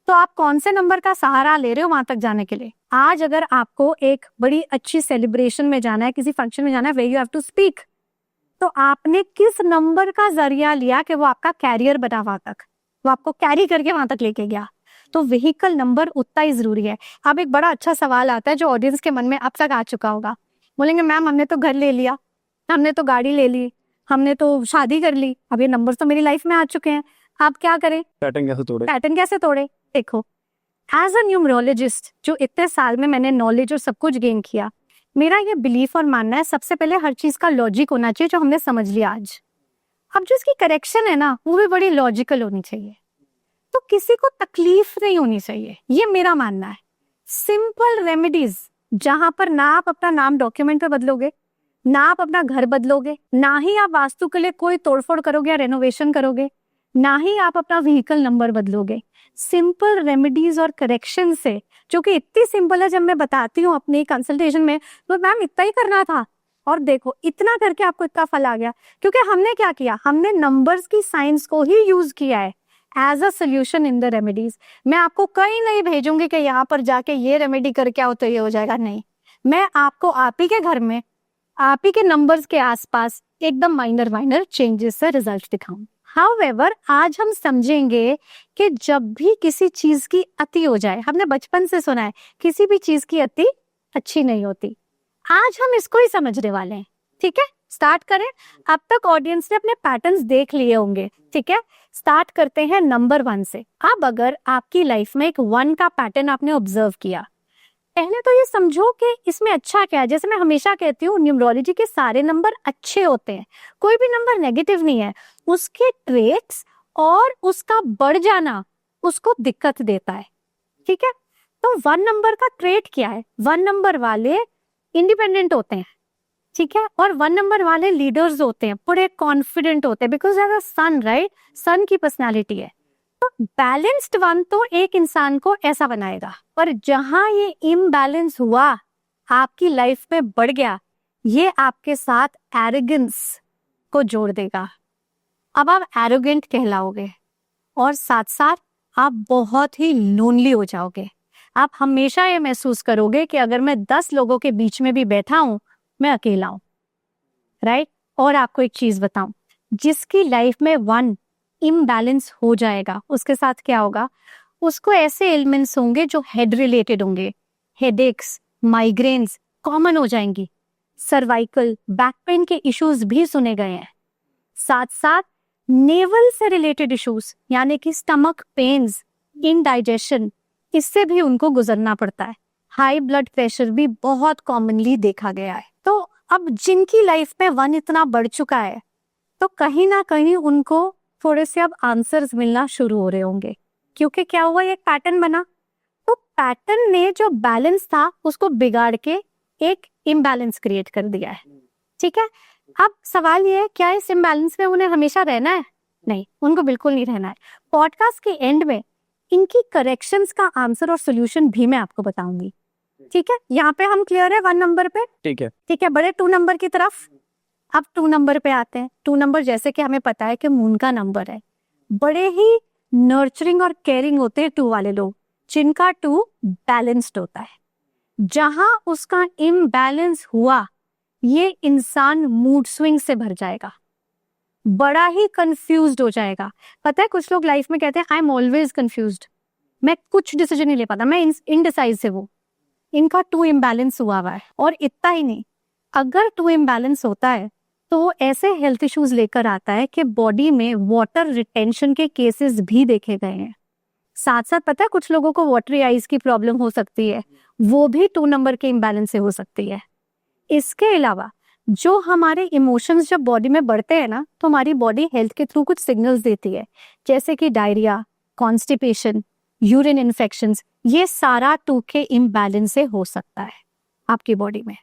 तो आप कौन से नंबर का सहारा ले रहे हो वहां तक जाने के लिए। आज अगर आपको एक बड़ी अच्छी सेलिब्रेशन में जाना है, किसी फंक्शन में जाना है, where you have to speak, तो आपने किस नंबर का जरिया लिया कि वो आपका कैरियर बना वहां तक, वो आपको कैरी करके वहां तक लेके गया। तो व्हीकल नंबर उतना ही जरूरी है। अब एक बड़ा अच्छा सवाल आता है जो ऑडियंस के मन में अब तक आ चुका होगा, बोलेंगे मैम हमने तो घर ले लिया, हमने तो गाड़ी ले ली, हमने तो शादी कर ली, अब ये नंबर तो मेरी लाइफ में आ चुके हैं, आप क्या करें, पैटर्न कैसे तोड़े। पैटर्न कैसे तोड़े। देखो, एज अ न्यूमरोलॉजिस्ट जो इतने साल में मैंने नॉलेज और सब कुछ गेन किया, मेरा ये बिलीफ और मानना है, सबसे पहले हर चीज का लॉजिक होना चाहिए जो हमने समझ लिया आज। अब जो इसकी करेक्शन है ना, वो भी बड़ी लॉजिकल होनी चाहिए, तो किसी को तकलीफ नहीं होनी चाहिए, ये मेरा मानना है। सिंपल रेमेडीज, जहां पर ना आप अपना नाम डॉक्यूमेंट पे बदलोगे, ना आप अपना घर बदलोगे, ना ही आप वास्तु के लिए कोई तोड़फोड़ करोगे या रेनोवेशन करोगे, ना ही आप अपना व्हीकल नंबर बदलोगे। सिंपल रेमेडीज और करेक्शन से, जो कि इतनी सिंपल है, जब मैं बताती हूँ अपनी कंसल्टेशन में तो मैम इतना ही करना था, और देखो इतना करके आपको इतना फल आ गया, क्योंकि हमने क्या किया, हमने नंबर्स की साइंस को ही यूज किया है as a solution in the remedies. मैं आपको कहीं नहीं भेजूंगी कि यहाँ पर जाके ये रेमेडी करके आओ तो ये हो जाएगा, नहीं। मैं आपको आप ही के घर में, आप ही के नंबर्स के आसपास एकदम माइनर चेंजेस से रिजल्ट दिखाऊं। हाउएवर, आज हम समझेंगे कि जब भी किसी चीज की अति हो जाए, हमने बचपन से सुना है किसी भी चीज की अति अच्छी नहीं होती, आज हम इसको ही समझने वाले हैं, ठीक है। स्टार्ट करें। अब तक ऑडियंस ने अपने पैटर्न्स देख लिए होंगे, ठीक है। स्टार्ट करते हैं नंबर 1 से। अब अगर आपकी लाइफ में एक 1 का पैटर्न आपने ऑब्जर्व किया, पहले तो ये समझो कि इसमें अच्छा क्या है। जैसे मैं हमेशा कहती हूँ, न्यूमरोलॉजी के सारे नंबर अच्छे होते हैं, कोई भी नंबर नेगेटिव नहीं है। उसके ट्रेट्स और उसका बढ़ जाना उसको दिक्कत देता है, ठीक है। तो 1 नंबर का ट्रेट क्या है, 1 नंबर वाले इंडिपेंडेंट होते हैं, ठीक है, और 1 नंबर वाले लीडर्स होते हैं, बड़े कॉन्फिडेंट होते हैं, because as a son, right, son की पर्सनालिटी है। तो बैलेंस्ड 1 तो एक इंसान को ऐसा बनाएगा, पर जहां ये इम्बैलेंस हुआ, आपकी लाइफ में बढ़ गया, ये आपके साथ एरोगेंस को जोड़ देगा। अब आप एरोगेंट कहलाओगे और साथ साथ आप बहुत ही लोनली हो जाओगे। आप हमेशा ये महसूस करोगे कि अगर मैं 10 लोगों के बीच में भी बैठा हूं, मैं अकेला हूं, राइट। और आपको एक चीज बताऊं, जिसकी लाइफ में 1 इम्बैलेंस हो जाएगा, उसके साथ क्या होगा, उसको ऐसे एलिमेंट्स होंगे जो हेड रिलेटेड होंगे, हेडेक्स, माइग्रेन्स कॉमन हो जाएंगी, सर्वाइकल, बैक पेन के इश्यूज भी सुने गए हैं, साथ साथ नेवल से रिलेटेड इश्यूज यानी कि स्टमक पेन्स, इनडाइजेशन, इससे भी उनको गुजरना पड़ता है। हाई ब्लड प्रेशर भी बहुत कॉमनली देखा गया है। तो अब जिनकी लाइफ में 1 इतना बढ़ चुका है, तो कहीं ना कहीं उनको थोड़े से अब आंसर्स मिलना शुरू हो रहे होंगे, क्योंकि क्या हुआ, एक पैटर्न बना। तो पैटर्न ने जो बैलेंस था उसको बिगाड़ के एक इम्बैलेंस क्रिएट कर दिया है, ठीक है। अब सवाल ये है, क्या इस इम्बैलेंस में उन्हें हमेशा रहना है? नहीं, उनको बिल्कुल नहीं रहना है। पॉडकास्ट के एंड में इनकी करेक्शंस का आंसर और सोल्यूशन भी मैं आपको बताऊंगी, ठीक है। यहाँ पे हम क्लियर है 1 नंबर पे, ठीक है। ठीक है। बड़े 2 नंबर की तरफ, अब 2 नंबर पे आते हैं। 2 नंबर जैसे कि हमें पता है कि मून का नंबर है, बड़े ही नर्चरिंग और केयरिंग होते हैं 2 वाले लोग, जिनका 2 बैलेंस्ड होता है। जहां उसका इम्बैलेंस हुआ, ये इंसान मूड स्विंग से भर जाएगा, बड़ा ही कंफ्यूज्ड हो जाएगा। पता है कुछ लोग लाइफ में कहते हैं आई एम ऑलवेज कंफ्यूज्ड, मैं कुछ डिसीजन नहीं ले पाता, मैं इनडिसाइसिव हूँ। इनका 2 इम्बैलेंस हुआ है। और इतना ही नहीं, अगर 2 इम्बैलेंस होता है तो वो ऐसे हेल्थ इश्यूज लेकर आता है कि बॉडी में वाटर रिटेंशन के केसेस भी देखे गए हैं। साथ साथ पता है कुछ लोगों को वाटरी आईज की प्रॉब्लम हो सकती है, वो भी 2 नंबर के इम्बैलेंस से हो सकती है। इसके अलावा जो हमारे इमोशंस जब बॉडी में बढ़ते हैं ना, तो हमारी बॉडी हेल्थ के थ्रू कुछ सिग्नल्स देती है, जैसे कि डायरिया, कॉन्स्टिपेशन, यूरिन इन्फेक्शंस, ये सारा 2 के इम्बैलेंस से हो सकता है आपकी बॉडी में।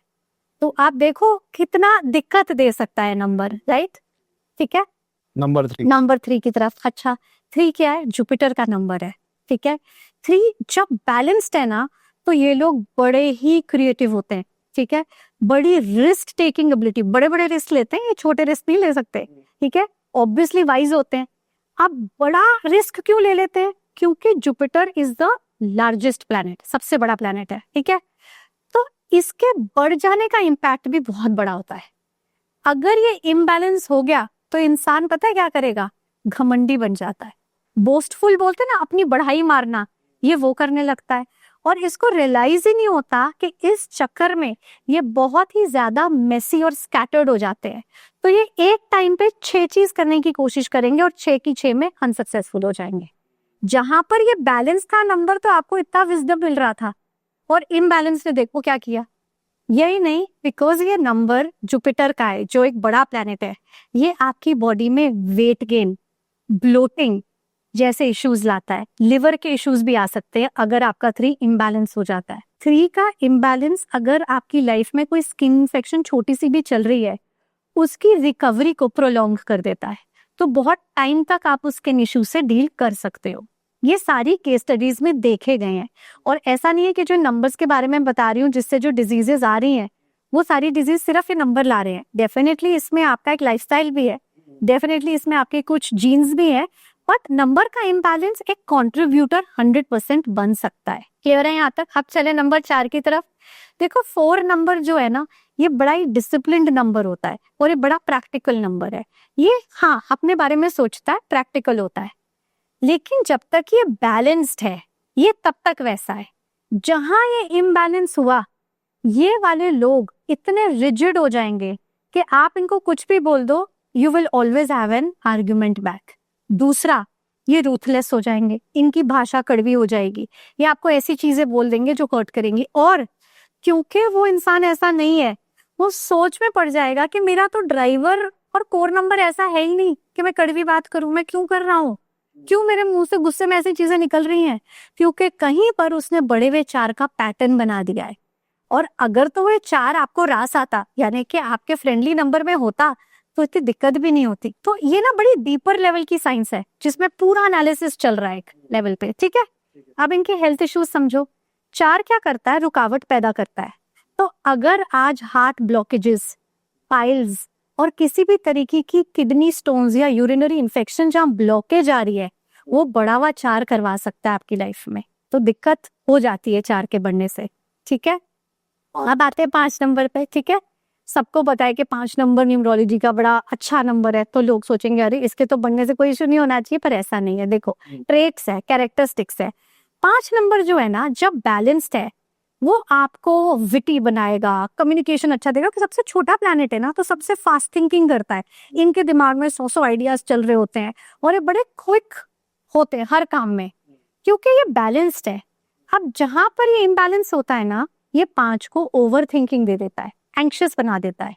तो आप देखो कितना दिक्कत दे सकता है नंबर, राइट? ठीक है, नंबर 3 की तरफ। अच्छा, 3 क्या है? जुपिटर का नंबर है, ठीक है। 3 जब बैलेंस्ड है ना, तो ये लोग बड़े ही क्रिएटिव होते हैं, ठीक है। बड़ी रिस्क टेकिंग एबिलिटी, बड़े बड़े रिस्क लेते हैं, ये छोटे रिस्क नहीं ले सकते, ठीक है। ऑब्वियसली वाइज होते हैं। अब बड़ा रिस्क क्यों ले लेते हैं? क्योंकि Jupiter is the largest planet, सबसे बड़ा प्लैनेट है, ठीक है। तो इसके बढ़ जाने का इम्पैक्ट भी बहुत बड़ा होता है। अगर ये इम्बैलेंस हो गया तो इंसान पता है क्या करेगा? घमंडी बन जाता है, बोस्टफुल बोलते हैं ना, अपनी बढ़ाई मारना, ये वो करने लगता है। और इसको रियलाइज ही नहीं होता कि इस चक्कर में ये बहुत ही ज्यादा मेसी और स्कैटर्ड हो जाते हैं। तो ये एक टाइम पे 6 चीज करने की कोशिश करेंगे और 6 की 6 में अनसक्सेसफुल हो जाएंगे। जहां पर ये बैलेंस था नंबर, तो आपको इतना विजडम मिल रहा था, और इम्बैलेंस ने देखो क्या किया। यही नहीं, बिकॉज ये नंबर जुपिटर का है, जो एक बड़ा प्लैनेट है, ये आपकी बॉडी में वेट गेन, ब्लोटिंग जैसे इश्यूज लाता है। लिवर के इश्यूज भी आ सकते हैं अगर आपका 3 इम्बैलेंस हो जाता है। 3 का इम्बैलेंस अगर आपकी लाइफ में कोई स्किन इन्फेक्शन छोटी सी भी चल रही है, उसकी रिकवरी को प्रोलॉन्ग कर देता है। तो बहुत टाइम तक आप उस स्किन इश्यू से डील कर सकते हो। ये सारी केस स्टडीज में देखे गए हैं। और ऐसा नहीं है कि जो नंबर्स के बारे में बता रही हूँ, जिससे जो डिजीजेस आ रही हैं, वो सारी डिजीज सिर्फ ये नंबर ला रहे हैं। डेफिनेटली इसमें आपका एक लाइफस्टाइल भी है, डेफिनेटली इसमें आपके कुछ जीन्स भी है, बट नंबर का इम्बैलेंस एक कंट्रीब्यूटर 100% बन सकता है। क्लियर है यहाँ तक? अब चले नंबर 4 की तरफ। देखो 4 नंबर जो है ना, ये बड़ा ही डिसिप्लिन्ड नंबर होता है और ये बड़ा प्रैक्टिकल नंबर है। ये हाँ अपने बारे में सोचता है, प्रैक्टिकल होता है, लेकिन जब तक ये बैलेंस्ड है, ये तब तक वैसा है। जहां ये इम्बैलेंस हुआ, ये वाले लोग इतने रिजिड हो जाएंगे कि आप इनको कुछ भी बोल दो, you will always have an argument back. दूसरा, ये रूथलेस हो जाएंगे, इनकी भाषा कड़वी हो जाएगी, ये आपको ऐसी चीजें बोल देंगे जो हर्ट करेंगी। और क्योंकि वो इंसान ऐसा नहीं है, वो सोच में पड़ जाएगा कि मेरा तो ड्राइवर और कोर नंबर ऐसा है ही नहीं कि मैं कड़वी बात करूं, मैं क्यों कर रहा हूँ, क्यों मेरे मुंह से गुस्से में ऐसी चीजें निकल रही हैं? क्योंकि कहीं पर उसने बड़े हुए 4 का पैटर्न बना दिया है। और अगर तो वो 4 आपको रास आता, यानी कि आपके फ्रेंडली नंबर में होता, तो इतनी दिक्कत भी नहीं होती। तो ये ना बड़ी डीपर लेवल की साइंस है, जिसमें पूरा एनालिसिस चल रहा है एक लेवल पे, ठीक है। अब इनके हेल्थ इश्यूज समझो। 4 क्या करता है? रुकावट पैदा करता है। तो अगर आज हार्ट ब्लॉकेजेस, पाइल्स और किसी भी तरीके की किडनी स्टोन्स या यूरिनरी इन्फेक्शन जहां ब्लॉकेज आ रही है, वो बढ़ावा 4 करवा सकता है आपकी लाइफ में। तो दिक्कत हो जाती है 4 के बढ़ने से, ठीक है। अब आते हैं 5 नंबर पे, ठीक है। सबको पता है कि 5 नंबर न्यूमरोलॉजी का बड़ा अच्छा नंबर है, तो लोग सोचेंगे अरे इसके तो बढ़ने से कोई इश्यू नहीं होना चाहिए, पर ऐसा नहीं है। देखो ट्रेट्स है, कैरेक्टरिस्टिक्स है। 5 नंबर जो है ना, जब बैलेंस्ड है, वो आपको विटी बनाएगा, कम्युनिकेशन अच्छा देगा। कि सबसे छोटा प्लैनेट है ना, तो सबसे फास्ट थिंकिंग करता है, इनके दिमाग में 100 आइडियाज चल रहे होते हैं और ये बड़े क्विक होते हैं हर काम में, क्योंकि ये बैलेंस्ड है। अब जहां पर ये इम्बैलेंस होता है ना, ये 5 को ओवर थिंकिंग दे देता है, एंक्शियस बना देता है।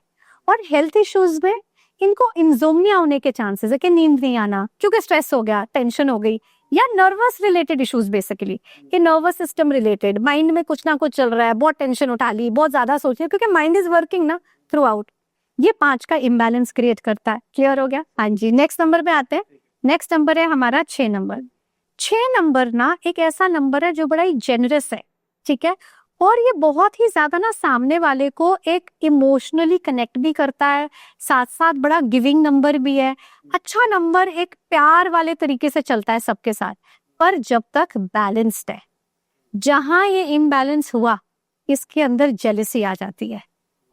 और हेल्थ इश्यूज में इनको इंसोम्निया होने के चांसेस है, कि नींद नहीं आना क्योंकि स्ट्रेस हो गया, टेंशन हो गई, या नर्वस रिलेटेड इश्यूज बेसिकली, कि नर्वस सिस्टम रिलेटेड, माइंड में कुछ ना कुछ चल रहा है, बहुत टेंशन उठा ली, बहुत ज्यादा सोच रही है, क्योंकि माइंड इज वर्किंग ना थ्रू आउट। ये 5 का इम्बैलेंस क्रिएट करता है। क्लियर हो गया? हाँ जी। नेक्स्ट नंबर पे आते हैं। नेक्स्ट नंबर है हमारा 6 नंबर। 6 नंबर ना एक ऐसा नंबर है जो बड़ा ही जेनरस है, ठीक है, और ये बहुत ही ज्यादा ना सामने वाले को एक इमोशनली कनेक्ट भी करता है, साथ साथ बड़ा गिविंग नंबर भी है, अच्छा नंबर, एक प्यार वाले तरीके से चलता है सबके साथ, पर जब तक बैलेंस्ड है। जहां ये इम्बैलेंस हुआ, इसके अंदर जेलसी आ जाती है,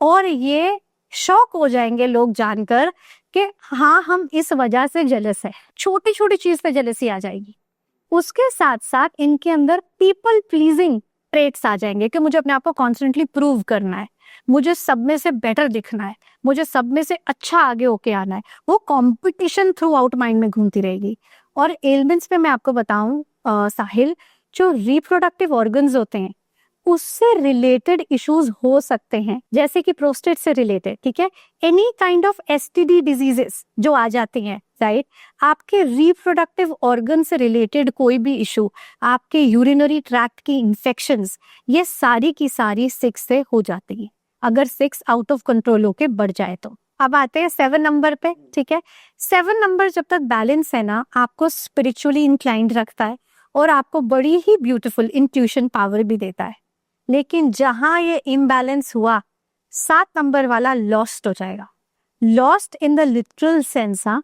और ये शॉक हो जाएंगे लोग जानकर कि हाँ हम इस वजह से जेलस है, छोटी छोटी चीज पे जेलसी आ जाएगी। उसके साथ साथ इनके अंदर पीपल प्लीजिंग ट्रेट्स आ जाएंगे कि मुझे अपने आप को कॉन्स्टेंटली प्रूव करना है, मुझे सब में से बेटर दिखना है, मुझे सब में से अच्छा आगे होके आना है। वो कंपटीशन थ्रू आउट माइंड में घूमती रहेगी। और एलिमेंट्स पे मैं आपको बताऊं साहिल, जो रिप्रोडक्टिव ऑर्गन्स होते हैं उससे रिलेटेड इश्यूज हो सकते हैं, जैसे कि प्रोस्टेट से रिलेटेड, ठीक है, any kind of STD diseases जो आ जाती हैं, राइट, आपके रिप्रोडक्टिव ऑर्गन से रिलेटेड कोई भी इशू, आपके यूरिनरी ट्रैक्ट की इंफेक्शंस, ये सारी की सारी 6 से हो जाती है, अगर 6 आउट ऑफ कंट्रोल होके बढ़ जाए तो। अब आते हैं 7 नंबर पे, ठीक है। 7 नंबर जब तक बैलेंस है ना, आपको स्पिरिचुअली इंक्लाइंड रखता है और आपको बड़ी ही ब्यूटीफुल इंट्यूशन पावर भी देता है। लेकिन जहां ये इम्बैलेंस हुआ, 7 नंबर वाला लॉस्ट हो जाएगा। Lost in the literal sense, हाँ,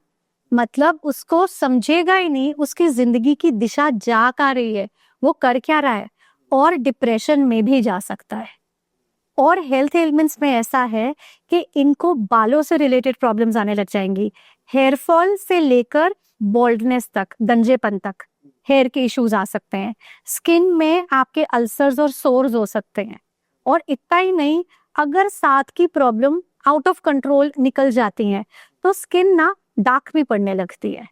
मतलब उसको समझेगा ही नहीं उसकी जिंदगी की दिशा जा कहाँ रही है, वो कर क्या रहा है, और डिप्रेशन में भी जा सकता है। और हेल्थ एलिमेंट्स में ऐसा है कि इनको बालों से रिलेटेड प्रॉब्लम्स आने लग जाएंगी, हेयर फॉल से लेकर बॉल्डनेस तक, गंजेपन तक हेयर के इश्यूज आ सकते हैं। स्किन में आपके अल्सर्स और सोर्स हो सकते हैं। और इतना ही नहीं, अगर 7 की प्रॉब्लम आउट ऑफ कंट्रोल निकल जाती है तो स्किन ना डार्क भी पड़ने लगती है,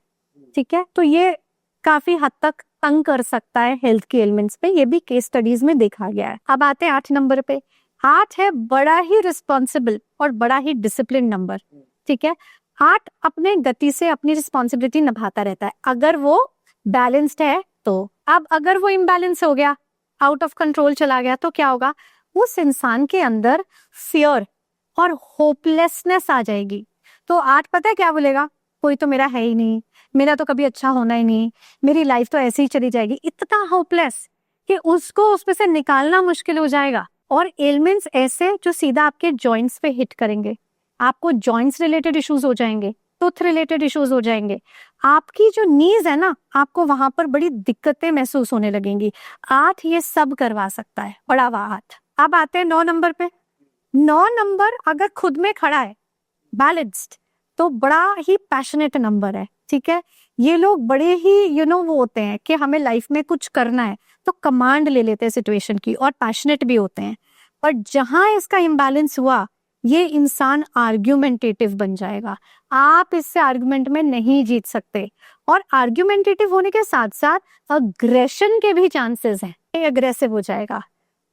ठीक है। तो ये काफी हद तक तंग कर सकता है हेल्थ के एलिमेंट्स पे, ये भी केस स्टडीज में देखा गया है। अब आते हैं 8 नंबर पे। 8 है बड़ा ही रिस्पॉन्सिबल और बड़ा ही डिसिप्लिन नंबर, ठीक है। 8 अपने गति से अपनी रिस्पॉन्सिबिलिटी निभाता रहता है, अगर वो बैलेंस्ड है तो। अब अगर वो इम्बैलेंस हो गया, आउट ऑफ कंट्रोल चला गया, तो क्या होगा, उस इंसान के अंदर फियर और होपलेसनेस आ जाएगी। तो 8 पता है क्या बोलेगा, कोई तो मेरा है ही नहीं, मेरा तो कभी अच्छा होना ही नहीं, मेरी लाइफ तो ऐसे ही चली जाएगी। इतना होपलेस कि उसको उसमें से निकालना मुश्किल हो जाएगा। और एलिमेंट्स ऐसे जो सीधा आपके जॉइंट्स पे हिट करेंगे, आपको जॉइंट्स रिलेटेड इश्यूज हो जाएंगे, टूथ रिलेटेड इश्यूज हो जाएंगे, आपकी जो नीज है ना, आपको वहां पर बड़ी दिक्कतें महसूस होने लगेंगी। 8 ये सब करवा सकता है, बड़ा 8। अब आते हैं 9 नंबर पे। 9 नंबर अगर खुद में खड़ा है, बैलेंस्ड, तो बड़ा ही पैशनेट नंबर है, ठीक है। ये लोग बड़े ही वो होते हैं कि हमें लाइफ में कुछ करना है तो कमांड ले लेते हैं सिचुएशन की, और पैशनेट भी होते हैं। पर जहां इसका इम्बैलेंस हुआ, ये इंसान आर्ग्यूमेंटेटिव बन जाएगा। आप इससे आर्गुमेंट में नहीं जीत सकते। और आर्ग्यूमेंटेटिव होने के साथ साथ अग्रेशन के भी चांसेस हैं, अग्रेसिव हो जाएगा।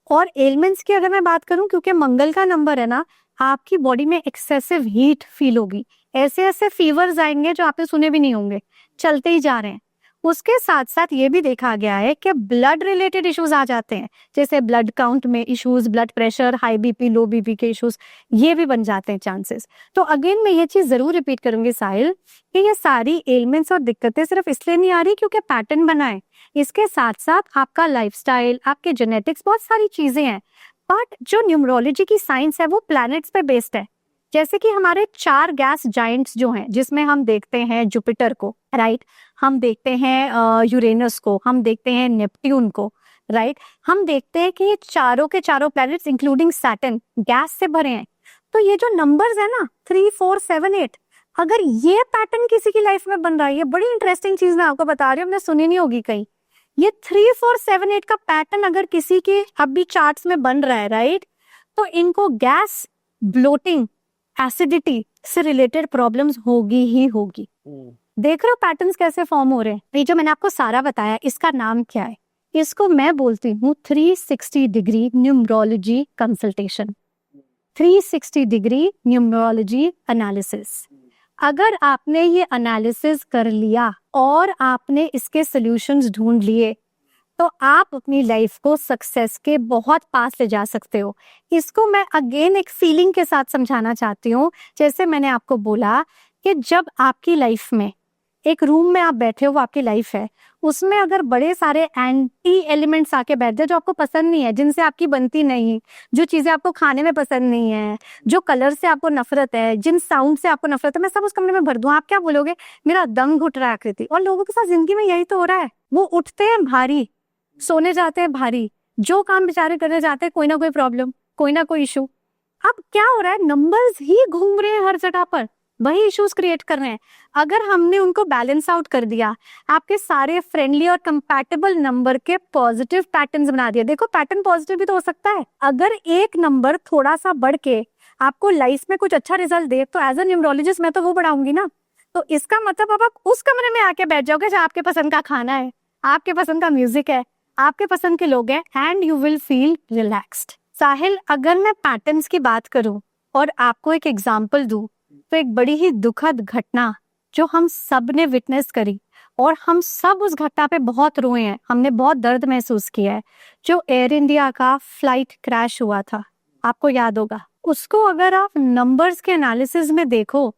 और एलिमेंट्स की अगर मैं बात करूं, क्योंकि मंगल का नंबर है ना, आपकी बॉडी में एक्सेसिव हीट फील होगी, ऐसे ऐसे फीवर्स आएंगे जो आपने सुने भी नहीं होंगे, चलते ही जा रहे हैं। उसके साथ साथ ये भी देखा गया है कि ब्लड रिलेटेड इश्यूज आ जाते हैं, जैसे ब्लड काउंट में issues, blood pressure, high BP, लो बीपी के इश्यूज, ये भी बन जाते हैं चांसेस। तो अगेन मैं ये चीज जरूर रिपीट करूंगी साहिल, कि ये सारी एलिमेंट्स और दिक्कतें सिर्फ इसलिए नहीं आ रही क्योंकि पैटर्न बना है, इसके साथ साथ आपका लाइफस्टाइल, आपके जेनेटिक्स, बहुत सारी चीजें हैं। बट जो न्यूमरोलॉजी की साइंस है वो प्लैनेट्स पे बेस्ड है। जैसे कि हमारे 4 गैस जाइंट्स जो हैं, जिसमें हम देखते हैं जुपिटर को, राइट, हम देखते हैं यूरेनस को, हम देखते हैं नेपट्यून को, राइट, हम देखते हैं कि ये चारों के चारों प्लैनेट्स इंक्लूडिंग सैटर्न गैस से भरे हैं। तो ये जो नंबर्स है ना 3, 4, 7, 8, अगर ये पैटर्न किसी की लाइफ में बन रहा है, ये बड़ी इंटरेस्टिंग चीज मैं आपको बता रही हूँ, हमने सुनी नहीं होगी कहीं। ये 3, 4, 7, 8 का पैटर्न अगर किसी के अब भी चार्ट्स में बन रहा है, राइट, तो इनको गैस, ब्लोटिंग, एसिडिटी से रिलेटेड प्रॉब्लम्स होगी ही होगी। देख रहे हो पैटर्न्स कैसे फॉर्म हो रहे हैं। ये जो मैंने आपको सारा बताया, इसका नाम क्या है, इसको मैं बोलती हूँ 360 degree numerology consultation, 360 degree numerology analysis. अगर आपने ये एनालिसिस कर लिया और आपने इसके सॉल्यूशंस ढूंढ लिए, तो आप अपनी लाइफ को सक्सेस के बहुत पास ले जा सकते हो। इसको मैं अगेन एक फीलिंग के साथ समझाना चाहती हूँ। जैसे मैंने आपको बोला कि जब आपकी लाइफ में एक रूम में आप बैठे हो, वो आपकी लाइफ है, उसमें अगर बड़े सारे एंटी एलिमेंट्स आके बैठ जाए जो आपको पसंद नहीं है, जिनसे आपकी बनती नहीं, जो चीजें आपको खाने में पसंद नहीं है, जो कलर से आपको नफरत है, जिन साउंड से आपको नफरत है, मैं सब उस कमरे में भर दूं, आप क्या बोलोगे? मेरा दम घुट रहा है आकृति। और लोगों के साथ जिंदगी में यही तो हो रहा है, वो उठते हैं भारी, सोने जाते हैं भारी, जो काम बेचारे करने जाते हैं कोई ना कोई प्रॉब्लम, कोई ना कोई इशू। अब क्या हो रहा है, नंबर्स ही घूम रहे हैं हर जगह पर, वही इश्यूज क्रिएट कर रहे हैं। अगर हमने उनको बैलेंस आउट कर दिया, आपके सारे फ्रेंडली और कंपैटिबल नंबर के पॉजिटिव पैटर्न्स बना दिया। देखो पैटर्न पॉजिटिव भी तो हो सकता है। अगर एक नंबर थोड़ा सा बढ़ के आपको लाइफ में कुछ अच्छा रिजल्ट दे, तो एज अ न्यूमरोलॉजिस्ट मैं तो वो बढ़ाऊंगी ना। तो इसका मतलब अब आप उस कमरे में आके बैठ जाओगे जहाँ आपके पसंद का खाना है, आपके पसंद का म्यूजिक है, आपके पसंद के लोग हैं, and you will feel relaxed. Sahil, अगर मैं पैटर्न्स की बात करूं और आपको एक एग्जांपल दूं, तो एक बड़ी ही दुखद घटना जो हम सब ने विटनेस करी और हम सब उस घटना पे बहुत रोए हैं, हमने बहुत दर्द महसूस किया है, जो एयर इंडिया का फ्लाइट क्रैश हुआ था, आपको याद होगा। उसको अगर आप नंबर्स के एनालिसिस में देखो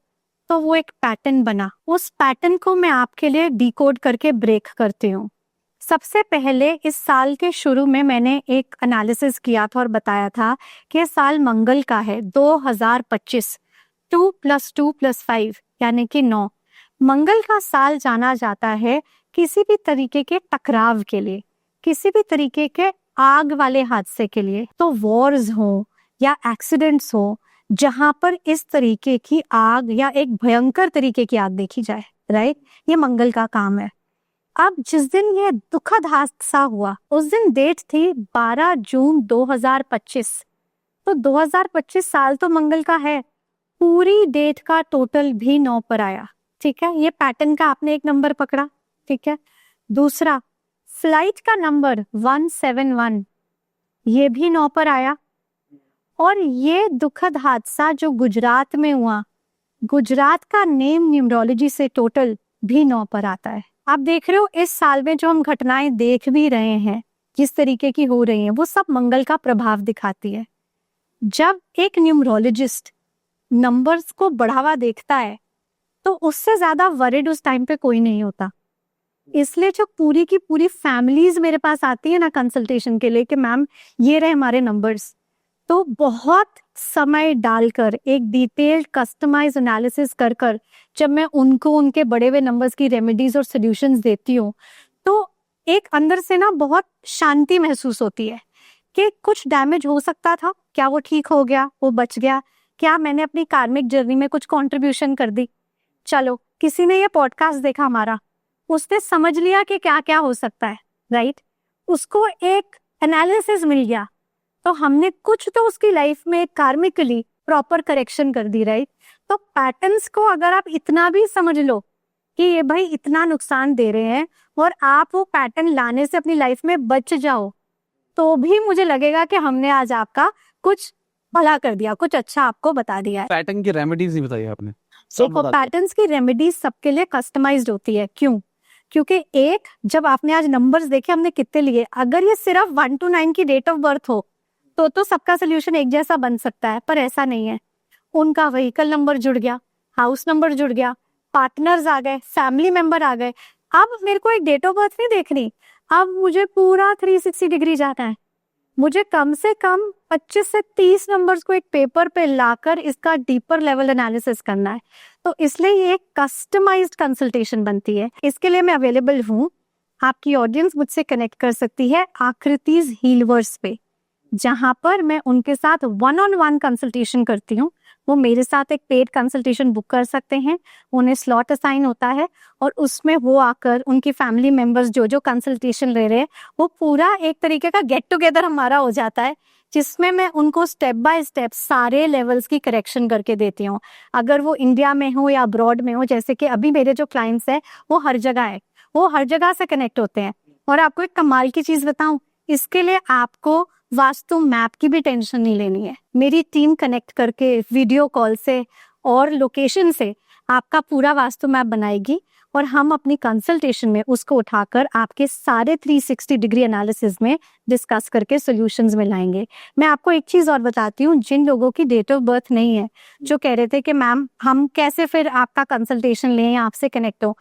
तो वो एक पैटर्न बना। उस पैटर्न को मैं आपके लिए डिकोड करके ब्रेक करती हूँ। सबसे पहले इस साल के शुरू में मैंने एक एनालिसिस किया था और बताया था कि साल मंगल का है, 2025, 2 + 2 + 5 यानी कि 9। मंगल का साल जाना जाता है किसी भी तरीके के टकराव के लिए, किसी भी तरीके के आग वाले हादसे के लिए। तो वॉर्स हो या एक्सीडेंट्स हो जहां पर इस तरीके की आग या एक भयंकर तरीके की आग देखी जाए, राइट, ये मंगल का काम है। अब जिस दिन ये दुखद हादसा हुआ उस दिन डेट थी 12 जून 2025। तो 2025 साल तो मंगल का है, पूरी डेट का टोटल भी 9 पर आया। ठीक है, ये पैटर्न का आपने एक नंबर पकड़ा। ठीक है, दूसरा फ्लाइट का नंबर 171, ये भी 9 पर आया। और ये दुखद हादसा जो गुजरात में हुआ, गुजरात का नेम न्यूमरोलॉजी से टोटल भी 9 पर आता है। आप देख रहे हो इस साल में जो हम घटनाएं देख भी रहे हैं, जिस तरीके की हो रही हैं, वो सब मंगल का प्रभाव दिखाती है। जब एक न्यूमरोलॉजिस्ट नंबर्स को बढ़ावा देखता है तो उससे ज्यादा वरिड उस टाइम पे कोई नहीं होता। इसलिए जो पूरी की पूरी फैमिलीज मेरे पास आती है ना कंसल्टेशन के लिए कि मैम ये रहे हमारे नंबर्स, तो बहुत समय डालकर एक डिटेल्ड कस्टमाइज एनालिसिस कर कर जब मैं उनको उनके बड़े हुए नंबर्स की रेमेडीज और सॉल्यूशंस देती हूँ, तो एक अंदर से ना बहुत शांति महसूस होती है कि कुछ डैमेज हो सकता था, क्या वो ठीक हो गया, वो बच गया, क्या मैंने अपनी कार्मिक जर्नी में कुछ कंट्रीब्यूशन कर दी। चलो, किसी ने ये पॉडकास्ट देखा हमारा, उसने समझ लिया कि क्या क्या हो सकता है, राइट, उसको एक एनालिसिस मिल गया, तो हमने कुछ तो उसकी लाइफ में कार्मिकली प्रॉपर करेक्शन कर दी, राइट। तो पैटर्न्स को अगर आप इतना भी समझ लो कि ये भाई इतना नुकसान दे रहे हैं और आप वो पैटर्न लाने से अपनी लाइफ में बच जाओ, तो भी मुझे लगेगा कि हमने आज आपका कुछ भला कर दिया, कुछ अच्छा आपको बता दिया है। पैटर्न की रेमेडीज नहीं बताई आपने। देखो, पैटर्न्स की रेमेडीज सबके लिए कस्टमाइज्ड होती है। क्यों? क्योंकि एक, जब आपने आज नंबर्स देखे हमने कितने लिए, अगर ये सिर्फ 1 to 9 की डेट ऑफ बर्थ हो तो सबका सोल्यूशन एक जैसा बन सकता है, पर ऐसा नहीं है। उनका व्हीकल नंबर जुड़ गया, हाउस नंबर जुड़ गया, पार्टनर्स आ गए, फैमिली मेंबर आ गए। अब मेरे को एक डेट ऑफ बर्थ नहीं देखनी, अब मुझे पूरा 360 डिग्री जाना है। मुझे कम से कम 25 से 30 नंबर्स को एक पेपर पे लाकर इसका डीपर लेवल एनालिसिस करना है। तो इसलिए ये एक कस्टमाइज्ड कंसल्टेशन बनती है। इसके लिए मैं अवेलेबल हूँ, आपकी ऑडियंस मुझसे कनेक्ट कर सकती है आकृतिज हीलवर्स पे, जहां पर मैं उनके साथ 1-on-1 कंसल्टेशन करती हूँ। वो मेरे साथ एक पेड कंसल्टेशन बुक कर सकते हैं, उन्हें स्लॉट असाइन होता है और उसमें वो आकर उनकी फैमिली मेंबर्स जो कंसल्टेशन ले रहे हैं, वो पूरा एक तरीके का गेट टुगेदर हमारा हो जाता है, जिसमें मैं उनको स्टेप बाय स्टेप सारे लेवल्स की करेक्शन करके देती हूँ। अगर वो इंडिया में हो या अब्रॉड में हो, जैसे कि अभी मेरे जो क्लाइंट्स हैं वो हर जगह है, वो हर जगह से कनेक्ट होते हैं। और आपको एक कमाल की चीज बताऊं, इसके लिए आपको वास्तु मैप की भी टेंशन नहीं लेनी है। मेरी टीम कनेक्ट करके वीडियो कॉल से और लोकेशन से आपका पूरा वास्तु मैप बनाएगी और हम अपनी कंसल्टेशन में उसको उठाकर आपके सारे 360 डिग्री एनालिसिस में डिस्कस करके सॉल्यूशंस में लाएंगे। मैं आपको एक चीज और बताती हूँ, जिन लोगों की डेट ऑफ बर्थ नहीं है, जो कह रहे थे कि मैम हम कैसे फिर आपका कंसल्टेशन लें या आपसे कनेक्ट हो,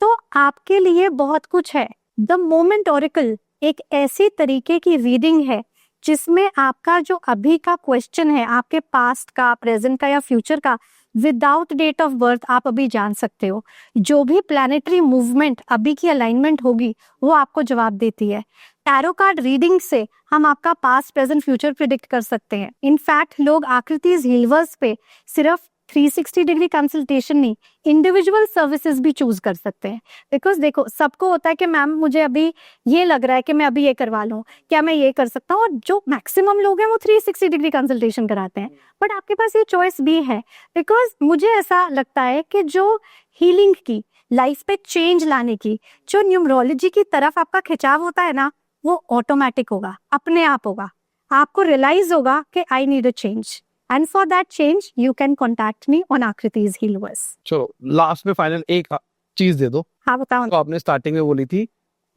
तो आपके लिए बहुत कुछ है। द मोमेंट ऑरेकल एक ऐसी तरीके की रीडिंग है जिसमें आपका जो अभी का क्वेश्चन है, आपके पास्ट का, प्रेजेंट का या फ्यूचर का, विदाउट डेट ऑफ बर्थ आप अभी जान सकते हो। जो भी प्लैनेटरी मूवमेंट अभी की अलाइनमेंट होगी वो आपको जवाब देती है। टैरो कार्ड रीडिंग से हम आपका पास्ट, प्रेजेंट, फ्यूचर प्रिडिक्ट कर सकते हैं। इनफैक्ट लोग आकृतिज हीलर्स पे सिर्फ 360 डिग्री कंसल्टेशन नहीं, इंडिविजुअल सर्विसेज भी चूज कर सकते हैं। बिकॉज देखो, सबको होता है कि मैम मुझे अभी ये लग रहा है कि मैं अभी ये करवा लूँ, क्या मैं ये कर सकता हूँ? और जो मैक्सिमम लोग हैं वो 360 डिग्री कंसल्टेशन कराते हैं, बट आपके पास ये चॉइस भी है। बिकॉज मुझे ऐसा लगता है कि जो हीलिंग की, लाइफ पे चेंज लाने की, जो न्यूमरोलॉजी की तरफ आपका खिंचाव होता है ना, वो ऑटोमेटिक होगा, अपने आप होगा। आपको रियलाइज होगा कि I need a change, and for that change you can contact me on Akriti's Healers। चलो लास्ट में फाइनल एक चीज दे दो। हाँ बताओ। तो आपने स्टार्टिंग में बोली थी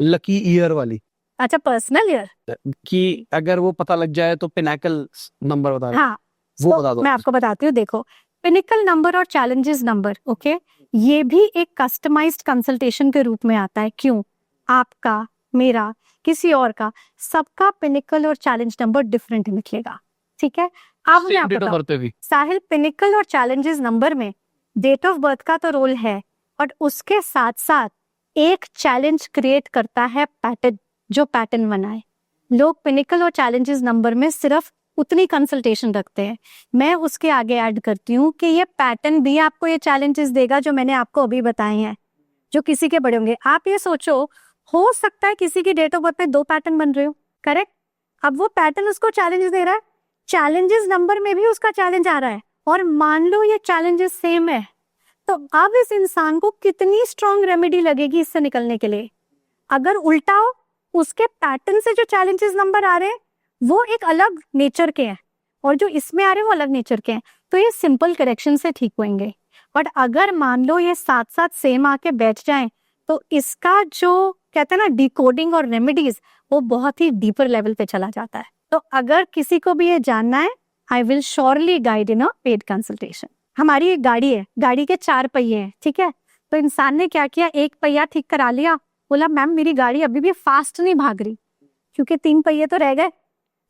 लकी ईयर वाली, अच्छा, पर्सनल ईयर कि अगर वो पता लग जाए तो पिनाकल नंबर बता रहे, हाँ, वो तो बता दो। मैं आपको बताती हूँ। देखो, पिनिकल नंबर और चैलेंजेस नंबर, ओके, ये भी एक कस्टमाइज्ड कंसल्टेशन के रूप में आता है। क्यों? आपका, मेरा, किसी और का, सबका पिनिकल और चैलेंज नंबर डिफरेंट निकलेगा, ठीक है? अब मैं आपको बताऊं, पे भी साहिल, पिनिकल और चैलेंजेस नंबर में डेट ऑफ बर्थ का तो रोल है, बट उसके साथ साथ एक चैलेंज क्रिएट करता है पैटर्न, जो पैटर्न बनाए। लोग पिनिकल और चैलेंजेस नंबर में सिर्फ उतनी कंसल्टेशन रखते हैं। मैं उसके आगे ऐड करती हूँ कि ये पैटर्न भी आपको ये चैलेंजेस देगा जो मैंने आपको अभी बताए हैं, जो किसी के बड़े होंगे। आप ये सोचो, हो सकता है किसी की डेट ऑफ बर्थ में 2 पैटर्न बन रहे हो, करेक्ट? अब वो पैटर्न उसको चैलेंजेस दे रहा है, चैलेंजेस नंबर में भी उसका चैलेंज आ रहा है, और मान लो ये चैलेंजेस सेम है, तो अब इस इंसान को कितनी स्ट्रॉन्ग रेमेडी लगेगी इससे निकलने के लिए? अगर उल्टा हो, उसके पैटर्न से जो चैलेंजेस नंबर आ रहे हैं वो एक अलग नेचर के हैं, और जो इसमें आ रहे हैं वो अलग नेचर के हैं, तो ये सिंपल करेक्शन से ठीक होंगे। बट अगर मान लो ये साथ साथ सेम आके बैठ जाएं, तो इसका जो कहते हैं ना डिकोडिंग और रेमेडीज, वो बहुत ही डीपर लेवल पे चला जाता है। तो अगर किसी को भी ये जानना है, I will surely guide in a paid consultation. हमारी एक गाड़ी है, गाड़ी के 4 पहिए हैं, ठीक है? तो इंसान ने क्या किया, एक पहिया ठीक करा लिया, बोला मैम मेरी गाड़ी अभी भी फास्ट नहीं भाग रही, क्योंकि 3 पहिए तो रह गए।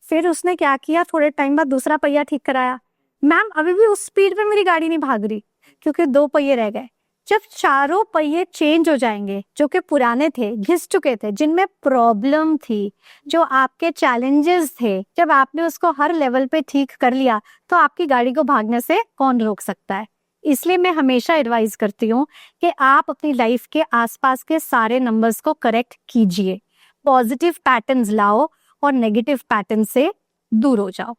फिर उसने क्या किया, थोड़े टाइम बाद दूसरा पहिया ठीक कराया, मैम अभी भी उस स्पीड पे मेरी गाड़ी नहीं भाग रही, क्योंकि 2 पहिए रह गए। जब चारों पहिए चेंज हो जाएंगे, जो कि पुराने थे, घिस चुके थे, जिनमें प्रॉब्लम थी, जो आपके चैलेंजेस थे, जब आपने उसको हर लेवल पे ठीक कर लिया, तो आपकी गाड़ी को भागने से कौन रोक सकता है? इसलिए मैं हमेशा एडवाइज करती हूँ कि आप अपनी लाइफ के आसपास के सारे नंबर्स को करेक्ट कीजिए, पॉजिटिव पैटर्न्स लाओ और नेगेटिव पैटर्न से दूर हो जाओ,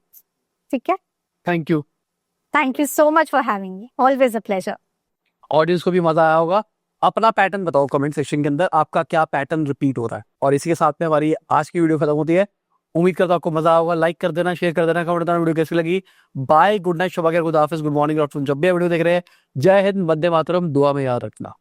ठीक है? Thank you. Thank you so much for having me, always a pleasure. Audience को भी मजा आया होगा। अपना पैटर्न बताओ कमेंट सेक्शन के अंदर, आपका क्या पैटर्न रिपीट हो रहा है। और इसी के साथ में हमारी आज की वीडियो खत्म होती है। उम्मीद करता हूं आपको मजा आया होगा। लाइक कर देना, शेयर कर देना, कमेंट करना वीडियो कैसी लगी। बाय, गुड नाइट, शुभ, गुड हाफिज, गुड मॉर्निंग, गुड आफ्टरनून, जब भी वीडियो देख रहे हैं। जय हिंद, वंदे मातरम, दुआ में याद रखना।